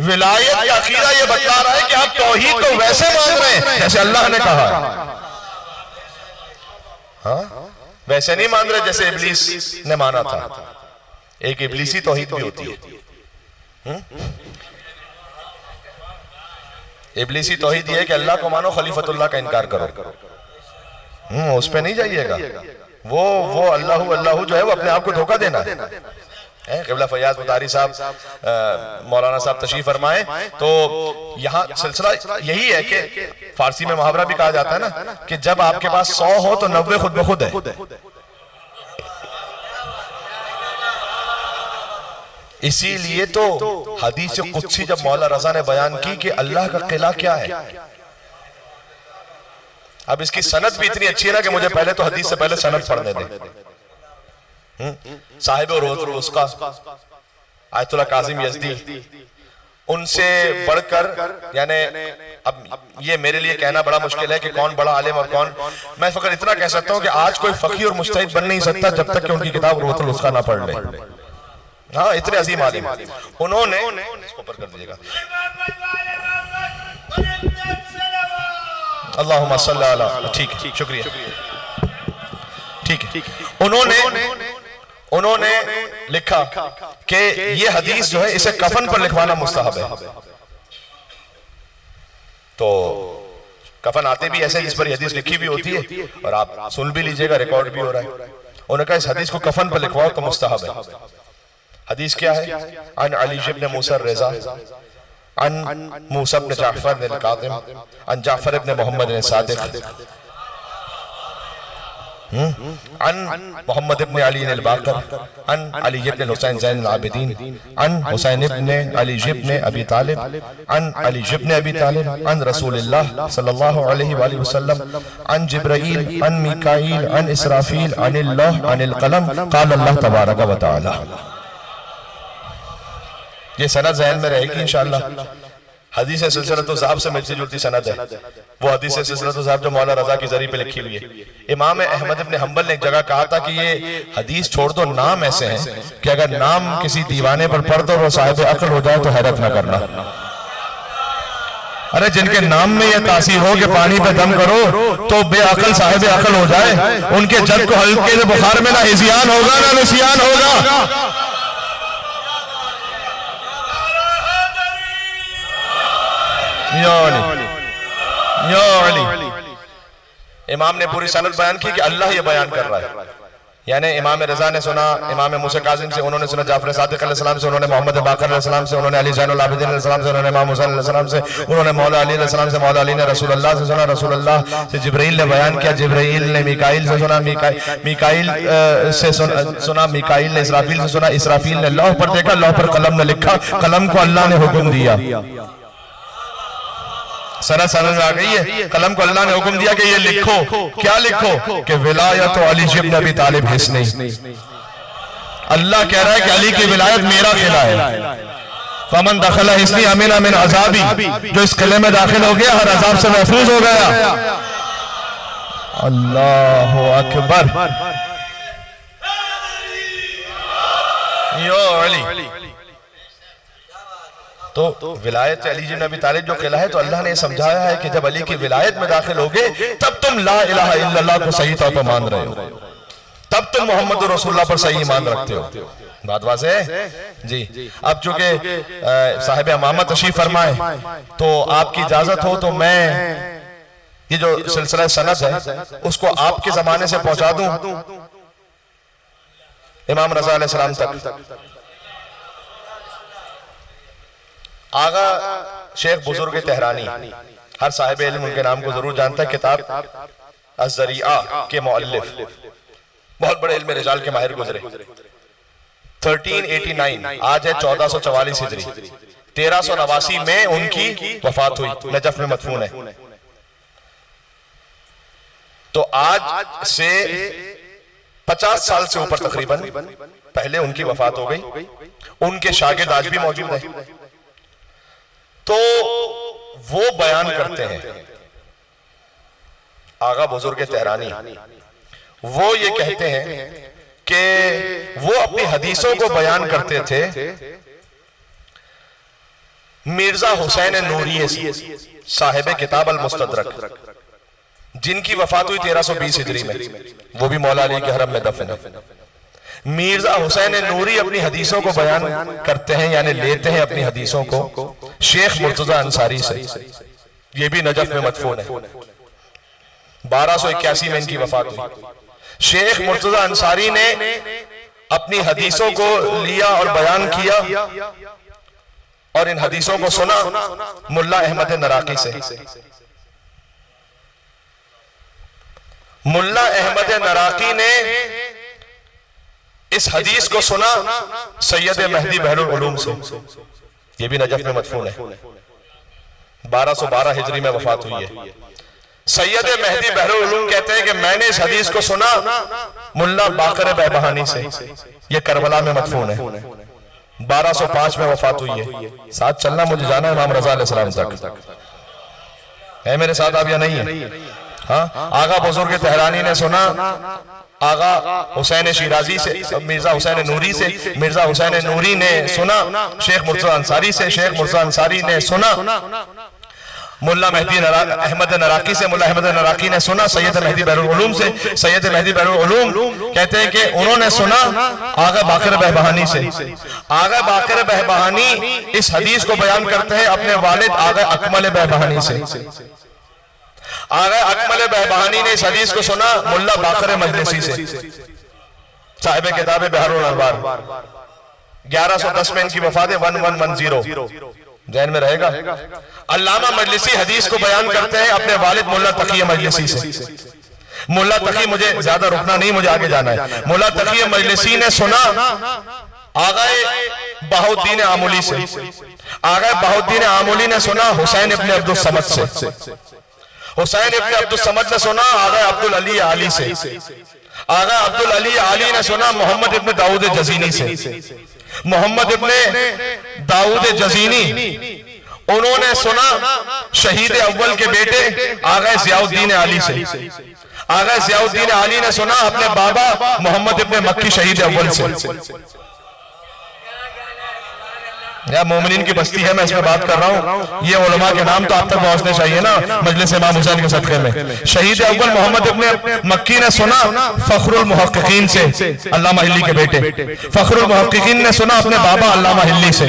विलायत का अकीदा ये बता रहा है कि आप तौहीद को वैसे मान रहे हैं जैसे अल्लाह ने कहा, हाँ वैसे नहीं मान रहे जैसे इब्लीस ने माना था। एक इब्लीसी तौहीद भी होती है, इब्लीसी तौहीद ये है कि अल्लाह को मानो, खलीफतुल्लाह का इनकार करो। उस पे नहीं जाइएगा, वो अल्लाहु अल्लाहु जो है वो अपने आप को धोखा देना है। क़िबला फैयाज मुतारी साहब मौलाना साहब तशरीफ फरमाए, तो यहाँ सिलसिला यही है कि फारसी में मुहावरा भी कहा जाता है ना कि जब आपके पास 100 हो तो 90 खुद ब खुद है। इसीलिए तो हदीस कुदसी जब मौला रजा ने बयान की कि अल्लाह का किला क्या है, अब इसकी सनद भी इतनी अच्छी है ना कि मुझे पहले तो हदीस से पहले सनद पढ़ने दें। साहिब उसका आयतुल्लाह कासिम यज़दी, उनसे बढ़कर, यानी अब ये मेरे लिए कहना बड़ा मुश्किल है कि कौन बड़ा आलिम और कौन, मैं फकत इतना कह सकता हूँ कि आज कोई फकीह और मुज्तहिद बन नहीं सकता जब तक कि उनकी किताब रोहतुल उसका ना पढ़ ले। हाँ इतने अजीम आलिम उन्होंने, इसको ऊपर कर दीजिएगा, अल्लाहुम्मा सल्ली अला, ठीक है शुक्रिया, ठीक है। उन्होंने लिखा कि ये हदीस जो है इसे कफन पर लिखवाना मुस्तहब है। तो कफन आते भी ऐसे जिस पर हदीस लिखी भी होती है और आप सुन भी लीजिएगा, रिकॉर्ड भी हो रहा है। उन्होंने कहा इस हदीस को कफन पर लिखवाओ तो मुस्तहब है। हदीस क्या है? अन अली इब्न मूसा रज़ा अन मूसा इब्न जाफर अल काज़िम अन जाफर इब्न मोहम्मद सादिक अन मोहम्मद इब्न अली अल बाकर अन अली इब्न हुसैन ज़ैन अल आबिदीन अन हुसैन इब्न अली इब्न अबी तालिब अन अली इब्न अबी तालिब अन रसूलुल्लाह सल्लल्लाहु अलैहि वसल्लम अन जिब्राईल अन मीकाईल अन इसराफील अनिल लौह अनिल कलम क़ाल अल्लाह तबारक व तआला। ये सनद ज़हन में रहेगी इंशाअल्लाह। हदीस सिलसिला तो ज़हाब से मिलती जुलती सनद है, वो हदीस सिलसिला तो ज़हाब जो मौला रजा की जरिए पे लिखी हुई है। इमाम अहमद इब्न हंबल ने एक जगह कहा था कि ये हदीस छोड़ दो, नाम ऐसे हैं कि अगर नाम किसी दीवाने पर पढ़ दो और साहिब अक्ल हो जाए तो हैरत न करना। अरे जिनके नाम में ये तासीर हो कि पानी पे दम करो तो बेअकल साहिब अकल हो जाए, उनके जद को हल्के से बुखार में ना हिजियान होगा ना निसियान होगा। इमाम ने पूरी सनद बयान की कि अल्लाह ये बयान कर रहा है, यानी इमाम रजा ने सुना इमाम मूसा काजिम से, उन्होंने सुना जाफर सादिक अलैहिस्सलाम से, उन्होंने मोहम्मद बाकर अलैहिस्सलाम से, उन्होंने अली ज़ैनुल आबिदीन अलैहिस्सलाम से, उन्होंने इमाम हुसैन अलैहिस्सलाम से, उन्होंने मौला अली अलैहिस्सलाम से, मौला अली ने रसूल अल्लाह से सुना, रसूल अल्लाह से जिब्राइल ने बयान किया, जिब्राइल ने मीकाइल से सुना, मीकाइल से सुना, मीकाइल ने इसराफील से सुना, इसराफील ने लौह पर देखा, लौह पर कलम ने लिखा, कलम को अल्लाह ने हुक्म दिया। सनद समझ आ गई है? कलम को अल्लाह ने हुक्म दिया कि ये लिखो, क्या लिखो कि विलायत अली इब्न अबी तालिब हिस्नी। अल्लाह कह रहा है कि अली की विलायत मेरा किला है। फमन दखला हिस्नी अमीन मिन अज़ाबी, जो इस किले में दाखिल हो गया हर अजाब से महफूज हो गया। अल्लाह अकबर। यो अली, तो विलायत अली इब्न अबी तालिब जो किला है, तो अल्लाह ने समझाया है कि जब अली की विलायत में दाखिल होगे तब तुम ला इलाहा इल्लल्लाह को सही तौर पर मान रहे हो, तब तुम मोहम्मद रसूलुल्लाह पर सही ईमान रखते हो। बात वाज़ेह है जी। अब चूंकि साहिब अमामा तशरीफ फरमाए तो आपकी इजाजत हो तो मैं ये जो सिलसिला सनद है उसको आपके जमाने से पहुंचा दूं इमाम रजा अलैहिस्सलाम तक। आगा शेख बुजुर्ग तेहरानी, हर साहिब इल्म उनके नाम को जरूर जानता है, किताब अज़रिया के मुअल्लिफ, बहुत बड़े इल्म रिजाल के माहिर गुजरे। 1389 आज है 1444 हिजरी, 1389 में उनकी वफात हुई, नजफ में मदफून है। तो आज से 50 साल से ऊपर तकरीबन पहले उनकी वफात हो गई। उनके शागिर्द आज भी मौजूद हैं। तो वो बयान करते हैं, आगा बुजुर्ग तेहरानी, वो ये कहते हैं कि वो अपनी हदीसों को बयान करते थे मिर्जा हुसैन नूरी साहिब किताब अल मुस्तदरक, जिनकी वफात हुई 1320 हिजरी में, वो भी मौला अली के हरम में दफन है। मिर्जा हुसैन नूरी अपनी हदीसों को बयान करते हैं, यानी लेते हैं अपनी हदीसों को शेख मुर्तजा अंसारी से, ये भी नजफ में मदफून है। 1281 में इनकी वफात हुई। शेख मुर्तजा अंसारी ने अपनी हदीसों को लिया और बयान किया और इन हदीसों को सुना मुल्ला अहमद नराकी से। मुल्ला अहमद नराकी ने इस हदीस को सुना सैयद महदी बहरुल उलूम से, ये भी नजफ में मदफून है। 1212 हिजरी में वफात हुई है। सैयद महदी बहरुल उलूम कहते हैं कि मैंने इस हदीस को सुना मुल्ला बाकर बेबहानी से, ये करबला में मदफून है। 1205 में वफात हुई है। साथ चलना, मुझे जाना है इमाम रजा अलैहिस्सलाम तक। है मेरे साथ आप या नहीं है? हाँ, आगा बुजुर्ग तेहरानी ने सुना आगा हुसैन शिराजी से, मिर्जा हुसैन नूरी से, मिर्जा हुसैन नूरी ने सुना शेख मुर्तजा अंसारी से, शेख मुर्तजा अंसारी ने सुना मुल्ला महदी अहमद नराकी से, मुल्ला अहमद नराकी ने सुना सैयद महदी बहरुल उलूम से, सैयद महदी बहरुल उलूम कहते हैं कि उन्होंने सुना आगा बाकर बहबहानी से। आगा बाकर बहबहानी इस हदीस को बयान करते हैं अपने वालिद आगा अकमल बहबहानी से। आगा अकमल बहबहानी ने इस हदीस को सुना मुल्ला बाकर मजलिसी से, साहिब किताब बहरुल अनवार। 1110 में इनकी वफात है। 1110 जहन में रहेगा। अल्लामा मजलिसी हदीस को बयान करते हैं अपने वालिद मुल्ला तकी मजलिसी से। मुल्ला तकी, मुझे ज्यादा रुकना नहीं, मुझे आगे जाना है। मुल्ला तकी मजलिसी ने सुना आगाए बहाउद्दीन आमूली से। आगाए बहाउद्दीन आमूली ने सुना हुसैन इब्न अब्दुल समद से। हुसैन इब्न अब्दुल समद ने सुना आगा अब्दुल अली आली से। आगा अब्दुल अली आली ने सुना मोहम्मद इब्न दाऊद जजीनी से। मोहम्मद इब्न दाऊद जजीनी उन्होंने सुना शहीद अव्वल के बेटे आगा ज़ियाउद्दीन आली से। आगा ज़ियाउद्दीन आली ने सुना अपने बाबा मोहम्मद इब्न मक्की शहीद अव्वल से। या मोमिनीन की बस्ती है, मैं इसमें बात कर रहा हूँ। ये उलमा के नाम तो आप तक पहुंचने चाहिए ना मजलिस इमाम हुसैन के सदक़े में। शहीद अव्वल मोहम्मद इब्न मक्की ने सुना फखरुल मुहक्किकीन से, अल्लामा हिल्ली के बेटे। फखरुल मुहक्किकीन ने सुना अपने बाबा अल्लामा हिल्ली से।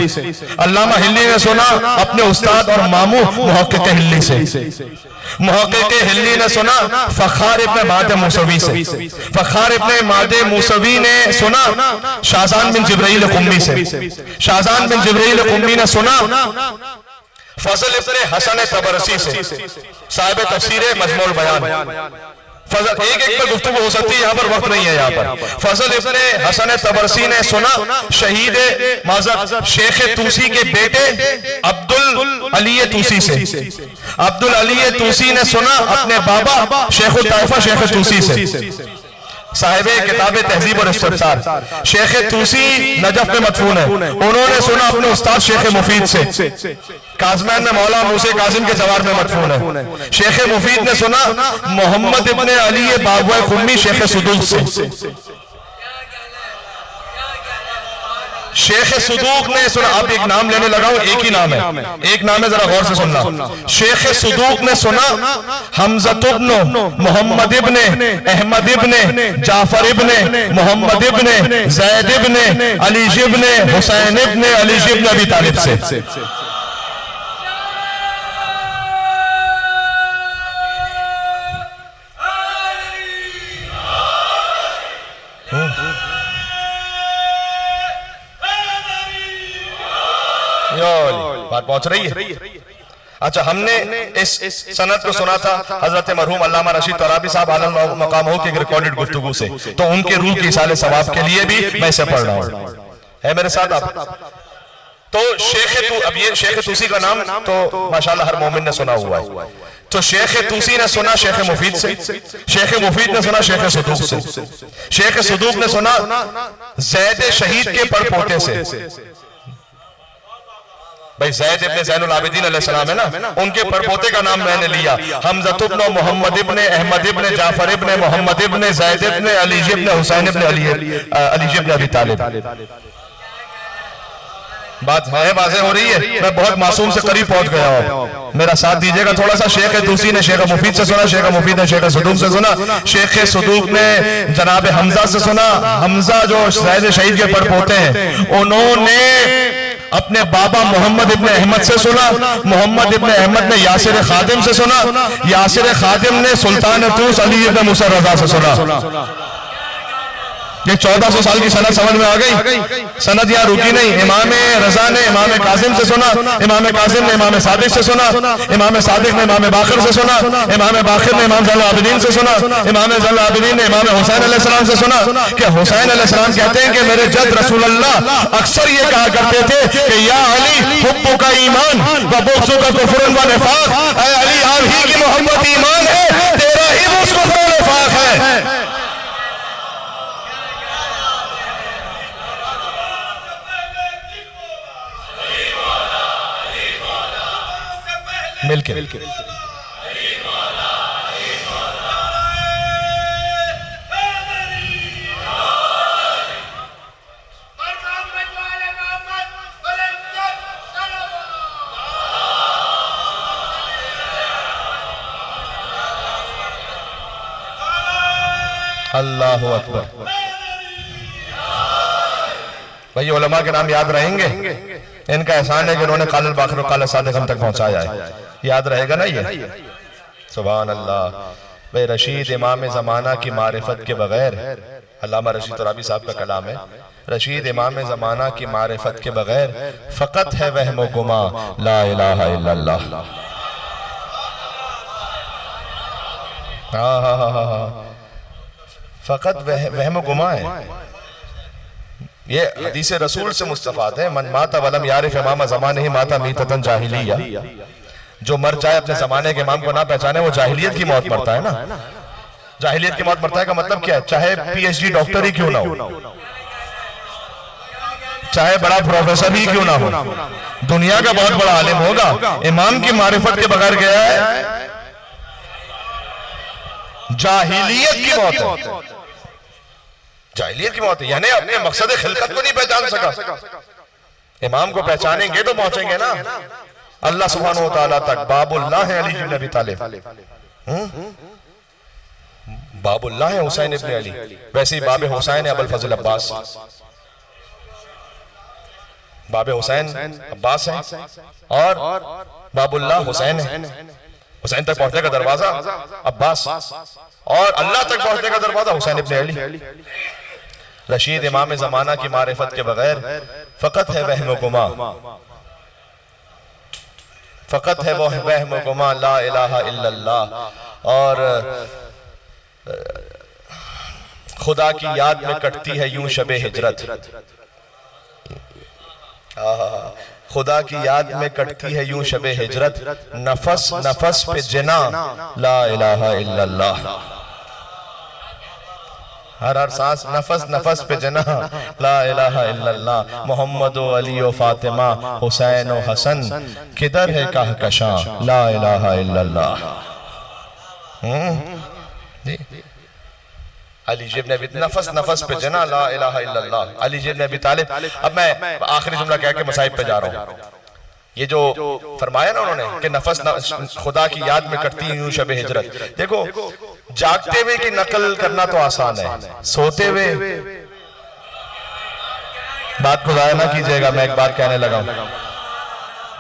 अल्लामा हिल्ली ने सुना अपने उस्ताद और मामू मुहक्किक हिल्ली से। मुहक्किक हिल्ली ने सुना फखार इब्न मादे मूसवी से। फखार इब्न मादे मूसवी ने सुना शाहजान बिन जिब्राइल कुम्मी से। शाहजान बिन जिब्राइल कुम्मी ने सुना फजल इब्न हसन तबरसी से, साहिब तफसीर मजमूल बयान। फजल एक पर गुफ्तगू हो सकती है, यहाँ पर वक्त नहीं है। यहाँ पर फजल इब्न हसन तबरसी ने सुना शहीद माज़र शेख तूसी के बेटे अब्दुल अली तूसी से। अब्दुल अली तूसी ने सुना अपने बाबा शेख ताइफा शेख तूसी से। साहिबे किताबे तहजीब और इस्तिफ़सार शेख तूसी नजफ में मदफून है, उन्होंने सुना अपने उस्ताद शेख मुफीद से। काज़मैन में मौला मूसे काजिम के जवार में मदफून है। शेख मुफीद ने सुना मोहम्मद इब्न अली बाबुए कुम्मी शेख सुदूक से। शेख सुदूक ने सुना, अब एक नाम लेने लगा हूं, एक ही नाम है, एक नाम है, जरा गौर से सुनना। शेख सुदूक ने सुना हमज़त इब्न मोहम्मद इब्न अहमद इब्न जाफर इब्न मोहम्मद इब्न ज़ैद इब्न अली इब्न हुसैन इब्न अली इब्न अबी तालिब से। बात पहुंच रही है। अच्छा, हमने इस सनद को सुना था हजरत मरहूम अल्लामा रशीद तराबी साहब आलम मकाम हो के रिकॉर्डेड गुफ्तगू से, तो उनके रूह के इसाले सवाब के लिए भी मैं इसे पढ़ रहा हूँ। है मेरे साथ आप? तो अब ये शेख तूसी का नाम तो माशाल्लाह हर मोमिन ने सुना हुआ है। तो शेख तूसी ने सुना शेख मुफीद से। शेख मुफीद ने सुना शेख सदूक से। शेख सदूक ने सुना ज़ैद शहीद के परपोते से। भाई ज़ैद इब्न ज़ैनुल आबिदीन अलैहिस्सलाम है ना, उनके परपोते का नाम मैंने लिया। हमज़त इब्न मोहम्मद इब्न अहमद इब्न जाफर इब्न मोहम्मद इब्न ज़ैद इब्न अली इब्न हुसैन इब्न अली इब्न अबी तालिब। बात है वाज़ेह हो रही है, मैं बहुत मासूम से करीब पहुंच गया हूं, मेरा साथ दीजिएगा थोड़ा सा। शेख तूसी ने शेख मुफीद से सुना, शेख मुफीद ने शेख सदूक से सुना, शेख सदूक ने जनाब हमजा से सुना। हमजा जो ज़ैद शहीद के परपोते हैं, उन्होंने अपने बाबा मोहम्मद इब्न अहमद से सुना। मोहम्मद इब्न अहमद ने यासिर खादिम से सुना। यासिर खादिम ने सुल्तान तूस अली इब्न मूसा रज़ा से सुना। ये 1400 साल की सनद समझ में आ गई। सनद यहाँ रुकी नहीं। इमाम रजा ने इमाम कासिम से सुना, इमाम कासिम ने इमाम सादिक से सुना, इमाम सादिक ने इमाम बाखिर से सुना, इमाम बाखिर ने इमाम ज़ैनुल आबिदीन से सुना, इमाम ज़ैनुल आबिदीन ने इमाम हुसैन अलैहिस्सलाम से सुना कि हुसैन अलैहिस्सलाम कहते हैं कि मेरे जद रसूलुल्लाह अक्सर ये कहा करते थे कि या अली हुब्बुका ईमान व बुग़्ज़ुका कुफ्रुन व निफाक। ऐ अली, आप ही की मोहब्बत ईमान है, तेरा ही बुग़्ज़ कुफ्र व निफाक है। मिलके अल्लाहु अकबर। भाई उलमा के नाम याद रहेंगे, इनका एहसान है कि उन्होंने कालल बाखिर और कालल सादिक हम तक पहुंचाया है। याद रहेगा ना ये? सुभान अल्लाह। भाई रशीद इमाम ज़माना की मारिफत के बगैर, अल्लामा रशीद तराबी साहब का कलाम है, रशीद इमाम ज़माना की मारिफत के बगैर फ़कत है वहम गुमा ला इलाहा इल्लल्लाह। हाँ, फ़कत वहम गुमा है। ये हदीस रसूल से मुस्तफाद है, मन माता वलम यारिफ इमाम ज़माने ही माता मीततन जाहिलिया। जो मर जाए अपने जमाने के इमाम को ना पहचाने वो जाहिलियत की मौत मरता है ना। जाहिलियत की मौत मरता है का मतलब क्या है? चाहे पीएचडी डॉक्टर ही क्यों ना हो, चाहे बड़ा प्रोफेसर ही क्यों ना हो, दुनिया का बहुत बड़ा आलिम होगा, इमाम की मारिफत के बगैर गया है, जाहिलियत की मौत है। जाहिलियत की मौत है यानी अपने मकसद खिलकत को नहीं पहचान सका। इमाम को पहचानेंगे तो पहुंचेंगे ना अल्लाह सुब्हानहू व तआला तक। बाबुल्लाह है अली इब्न अबी तालिब, बाबुल्लाह है हुसैन इब्न अली, वैसे ही बाबे हुसैन है अबुल फजल अब्बास। बाबे हुसैन अब्बास है और बाबुल्लाह हुसैन है। हुसैन तक पहुंचने का दरवाजा अब्बास और अल्लाह तक पहुंचने का दरवाजा हुसैन इब्न अली। रशीद इमाम जमाना की मारिफत के बगैर फकत है वहम गुमा, फकत है वो वहम गुमा ला इलाहा इल्लल्लाह। और खुदा की याद में कटती है यूं शबे हिजरत, खुदा की याद में कटती है यूं शबे हिजरत, नफस नफस पे जिना ला इलाहा इल्लल्लाह। हर सांस नफस नफस पे जना ला इलाहा इल्लल्लाह। मोहम्मद व अली व फातिमा हुसैन व हसन किधर है कहकशां ला इलाहा इल्लल्लाह। अली इब्न अबी नफस नफस पे जना ला इलाहा इल्लल्लाह। अली इब्न अबी तालिब। अब मैं आखिरी जुमला कह के मसाइब पे जा रहा हूँ। ये जो फरमाया ना उन्होंने कि नफस खुदा की याद में कटती है यूं शबे हिजरत। देखो जागते हुए की नकल करना तो आसान है, सोते हुए बात को जाया ना कीजिएगा। मैं एक बात कहने लगा,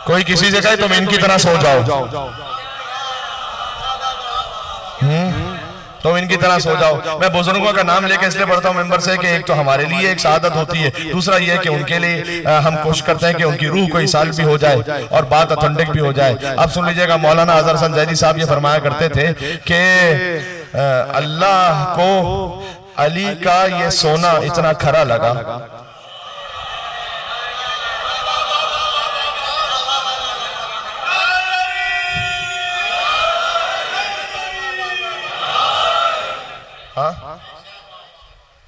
कोई किसी से कहे तुम इनकी तरह सो जाओ, तुम इनकी तरह सो जाओ। मैं बुजुर्गों का नाम लेके इसलिए पढ़ता हूँ मेंबर से कि एक तो हमारे लिए एक शहादत होती है, दूसरा ये कि उनके लिए हम कोशिश करते हैं कि उनकी रूह को इसाल भी हो जाए और बात ऑथेंटिक भी हो जाए। अब सुन लीजिएगा, मौलाना अजहर हसन जैदी साहब ये फरमाया करते थे कि अल्लाह को अली का ये सोना इतना खरा लगा,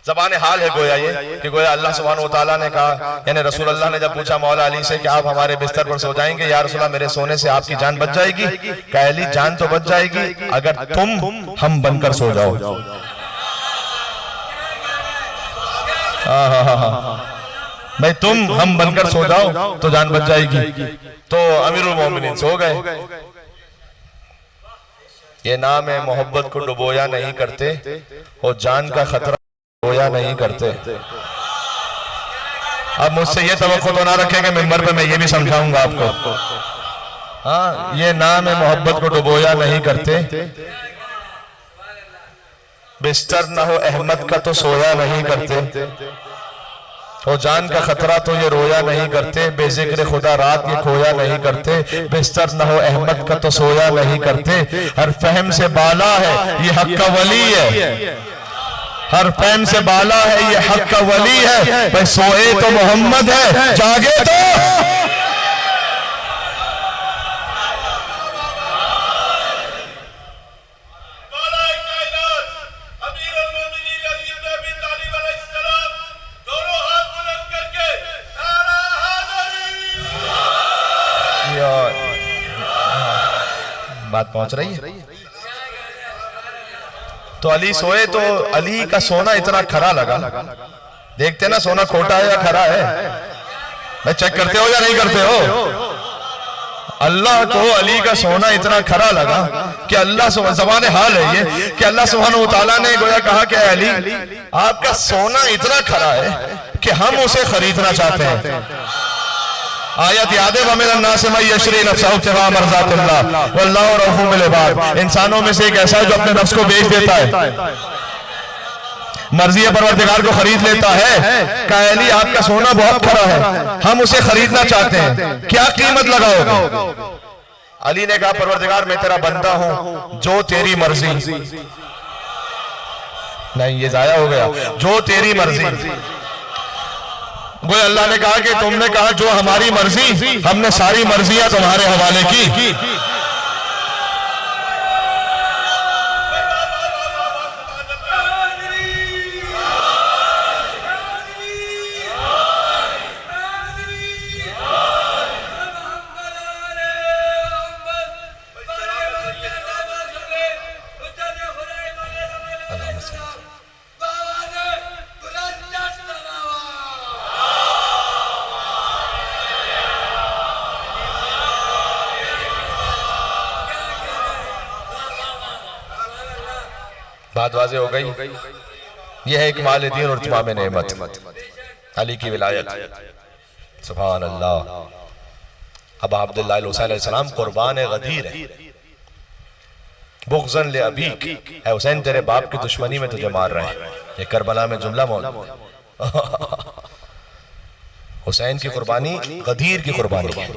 ज़बान हाल है गोया ये कि गोया अल्लाह सुब्हानहू व तआला ने कहा, यानी रसूल अल्लाह ने जब पूछा मौला अली से कि आप हमारे बिस्तर पर सो जाएंगे, या रसूल अल्लाह मेरे सोने से आपकी जान बच जाएगी? कहा अली जान तो बच जाएगी अगर तुम हम बनकर सो जाओ। भाई तुम हम बनकर सो जाओ तो जान बच जाएगी। तो अमीरुल मोमिनीन सो गए। ये नाम है मोहब्बत को डुबोया नहीं करते और जान का खतरा डुबोया नहीं करते। अब मुझसे ये तवक्को तो ना रखें कि मिंबर पे मैं ये भी समझाऊंगा आपको। हाँ, ये नाम है मोहब्बत को डुबोया नहीं करते, बिस्तर ना हो अहमद का तो सोया नहीं करते, और जान का खतरा तो ये रोया नहीं करते, बेजिक्र खुदा रात ये खोया नहीं करते, बिस्तर न हो अहमद का तो सोया नहीं करते। हर फहम से बाला है ये हक का वली है, हर फहम से बाला है ये हक का वली है। भाई सोए तो मोहम्मद है, जागे तो बात पहुंच रही है। तो अली सोए तो अली का सोना इतना खरा लगा। देखते ना सोना खोटा है या खरा है, मैं चेक करते हो या नहीं करते हो? अल्लाह को अली का सोना इतना खरा लगा कि अल्लाह ज़बान हाल है ये कि अल्लाह सुब्हानहू व तआला ने गोया कहा कि अली आपका सोना इतना खरा है कि हम उसे खरीदना चाहते हैं। आयत याद है, इंसानों में से एक ऐसा है जो अपने नफ्स को बेच देता है, मर्जी परवरदिगार को खरीद लेता है। कहा अली आपका सोना बहुत खरा है, हम उसे खरीदना चाहते हैं, क्या कीमत लगाओगे? अली ने कहा परवरदिगार मैं तेरा बंदा हूं, जो तेरी मर्जी। नहीं, ये जाया हो गया, जो तेरी मर्जी। वो अल्लाह ने कहा कि तुमने कहा जो हमारी मर्जी, हमने सारी मर्जियां तुम्हारे हवाले की। बात वाज़ेह हो गई। यह है इकमाल दीन और इत्माम नेमत, अली की विलायत। सुभान अल्लाह। अब अब्दुल्लाह हुसैन अलैहिस्सलाम कुर्बान गदीर है। बुग़्ज़न ले अबीक, है हुसैन तेरे बाप की दुश्मनी में तुझे मार रहे हैं। ये करबला में जुमला मौजूद। हुसैन की कुर्बानी गदीर की कुर्बानी है।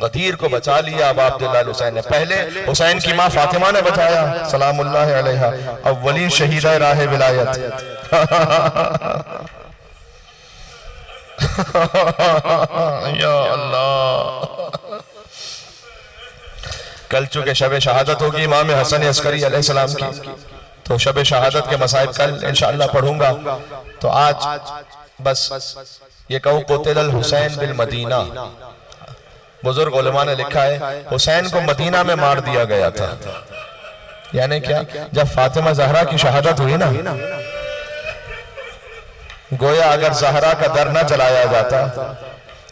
गदीर को बचा लिया अब अब्दुल्लाह हुसैन ने। पहले हुसैन की माँ फातिमा ने बचाया सलामुल्लाह अलैहा, अव्वलीन शहीदा राह विलायत। या अल्लाह। कल चूंकि शब शहादत होगी इमाम हसन अस्करी अलैहिस्सलाम की, तो शब शहादत के मसाइब कल इंशाअल्लाह पढ़ूंगा। तो आज बस ये कहूँ क़ुतिल हुसैन बिल मदीना। बुजुर्ग उलमा ने लिखा है हुसैन को मदीना में मार दिया गया था। यानी क्या, जब फातिमा जहरा की शहादत हुई ना, गोया अगर जहरा का दर न जलाया जाता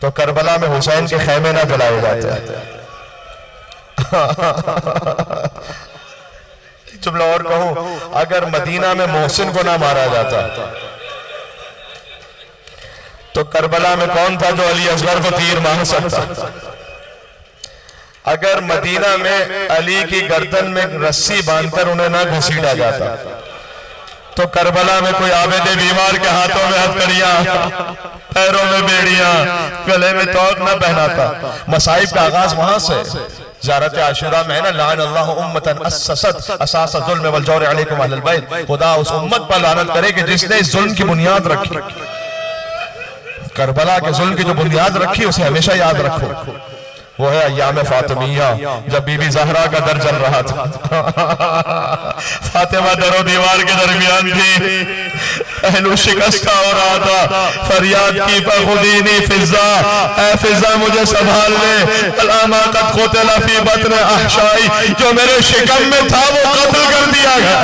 तो करबला में हुसैन के खैमे न जलाए जाते। जुमला और कहूं, अगर मदीना में मोहसिन को ना मारा जाता तो करबला में कौन था जो अली असगर को तीर मार सकता। अगर मदीना में अली की गर्दन में रस्सी बांधकर उन्हें ना घसीटा जाता तो करबला में कोई आबिद बीमार के हाथों में हथकड़ियां, पैरों में बेड़ियां, गले में तौक न पहनाता। मसाइब का आगाज वहां से ज़ियारत आशूरा में है ना, लान अल्लाह उम्मतन अस्ससत असास ज़ुल्म वल जौर अलैकुम अहलल बैत। खुदा उस उम्मत पर लानत करे कि जिसने इस जुल्म की बुनियाद रखी। करबला के जुल्म की जो बुनियाद रखी उसे हमेशा याद रखो। वो है अय्याम फातिमिया, जब बीबी ज़हरा का दर चल रहा था। फातिमा दरो दीवार के दरमियान थी, पहलू शिकस्ता हो रहा था। फरियाद की फखुदीनी फिजा, ऐ फिजा मुझे संभाल ले। अलामा कद क़ुतिला फी बत्न अहशाई, जो मेरे शिकम में था वो कत्ल कर दिया गया।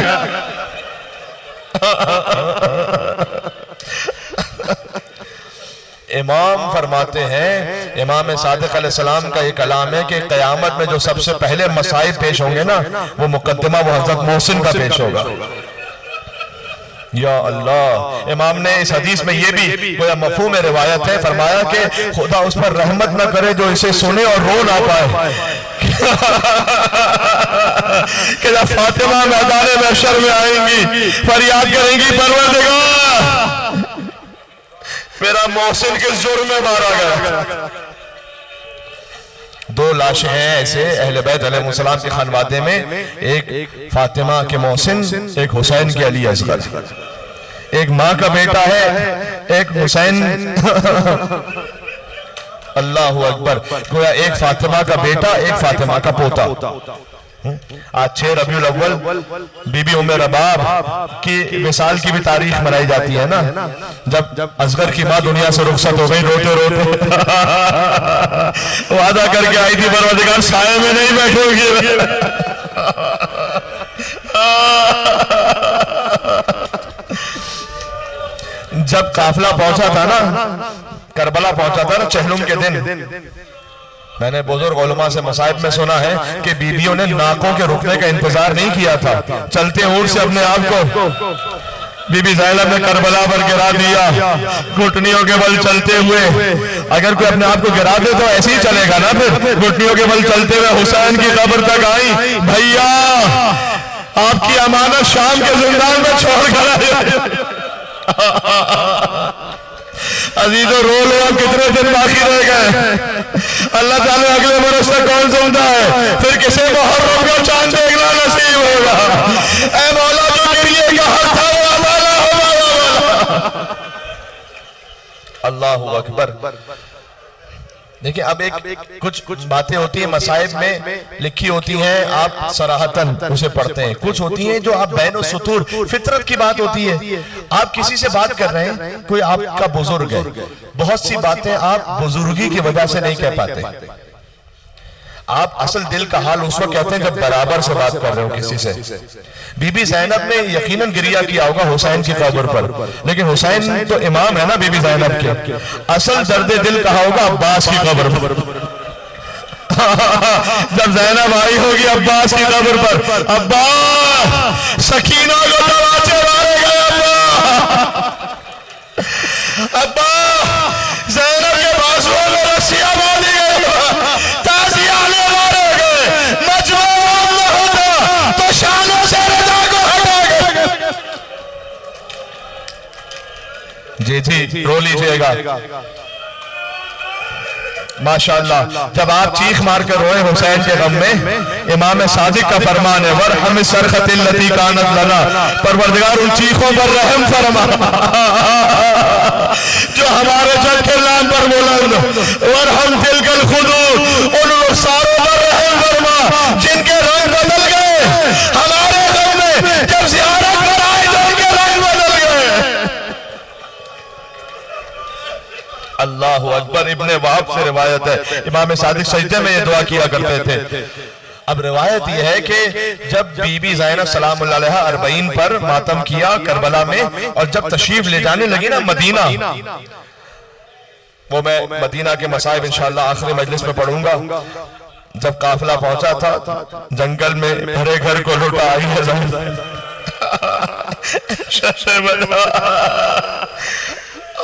इमाम फरमाते हैं, इमाम सादिक अलैहिस्सलाम का एक कलाम है कि क़यामत में जो सबसे पहले मसाइब पेश होंगे ना, वो मुकद्दमा वो हज़रत मोहसिन का पेश होगा। या अल्लाह। इमाम ने इस हदीस में ये भी कोई मफ़हूम रिवायत है, फरमाया कि खुदा उस पर रहमत न करे जो इसे सुने और रो ना पाए। कि जब फातिमा मैदान महशर में आएंगी, फरियाद करेंगी, परवरदिगार मेरा मोहसिन किस जुर्म में मारा गया। दो लाशें हैं ऐसे अहले बैत अलैहिस्सलाम के खानवादे में, एक फातिमा के मोहसिन, एक हुसैन के अली असगर। एक माँ का बेटा है, एक हुसैन। अल्लाहु अकबर। गोया एक फातिमा का बेटा, एक फातिमा का पोता। आज 6 रबीउल अव्वल बीबी उम्मे रबाब की विसाल की भी तारीख मनाई जाती है ना, जब असगर की माँ दुनिया से रुखसत हो गई रोते रोते। वादा करके आई थी परवरदिगार साए में नहीं बैठोगी। जब काफिला पहुंचा था ना, करबला पहुंचा था ना चहलुम के दिन, मैंने बुजुर्ग उलमा से मसाइब में सुना है कि बीबियों ने नाकों के रुकने का इंतजार नहीं किया था, चलते ऊँट से अपने आप को बीबी ज़ैनब ने करबला पर गिरा दिया, घुटनियों के बल चलते हुए। अगर कोई अपने आप को गिरा दे तो ऐसे ही चलेगा ना, फिर घुटनियों के बल चलते हुए हुसैन की कब्र तक आई। भैया आपकी अमानत शाम के जिंदान में छोड़ कर अजीजों, रो लो, अब कितने दिन बाकी रह गए। अल्लाह ताला अगले बरस तक कौन सुनता है, फिर किसे मुहर्रम का चांद देखना नसीब होगा। ऐ मौला जो गिरिए का हक था वो हमारा होगा। अल्लाहु अकबर। देखिए अब एक कुछ बातें होती हैं मसाइब में लिखी होती हैं, आप सराहतन उसे पढ़ते हैं। कुछ होती हैं जो आप बैन सुतूर फितरत की बात होती है। आप किसी से बात कर रहे हैं, कोई आपका बुजुर्ग है, बहुत सी बातें आप बुजुर्गी की वजह से नहीं कह पाते। आप असल दिल का हाल उस वक्त कहते हैं जब बराबर से बात कर रहे हो किसी से। बीबी ज़ैनब ने यकीनन गिरिया किया होगा हुसैन की कब्र पर, लेकिन हुसैन तो इमाम है ना बीबी ज़ैनब के। असल दर्द दिल कहा होगा अब्बास की कब्र पर। जब ज़ैनब आई होगी अब्बास की कब्र पर, अब्बास सकीना को दरवाजे मारे गए। अब्बा ज़ैनब के बाजुओं में रस्सियां बांधी गई, ताज़ियाने मारे गए, मजबूर न होता तो शानों से रज़ा को हटा गए। जी जी रो लीजिएगा। माशाअल्लाह, जब आप चीख मार कर रोए हुसैन के गम में, इमाम सादिक का फरमान है, वरहम सरखतिल लती कानत लना, परवरदिगार उन चीखों पर रहम फरमा जो हमारे जग के नाम पर बुलंद, वरहम तिलकल खुदूर, उन रुखसारों पर रहम फरमा जिनके रंग बदल गए हमारे गम में, जब ज़ियारत पर आए तो उनके रंग बदल गए। अल्लाहु अकबर। इब्ने वहाब से रिवायत है, इमाम सादिक सजदे में ये दुआ किया करते थे। अब रिवायत यह है कि जब बीबी ज़ैनब सलामुल्लाह अलैहा 40 पर मातम किया करबला में, और जब तशरीफ ले जाने लगी ना मदीना, वो मैं मदीना के मसाइब इंशाअल्लाह आखिरी मजलिस में पढ़ूंगा। जब काफिला पहुंचा था, जंगल में भरे घर को लुटा आई है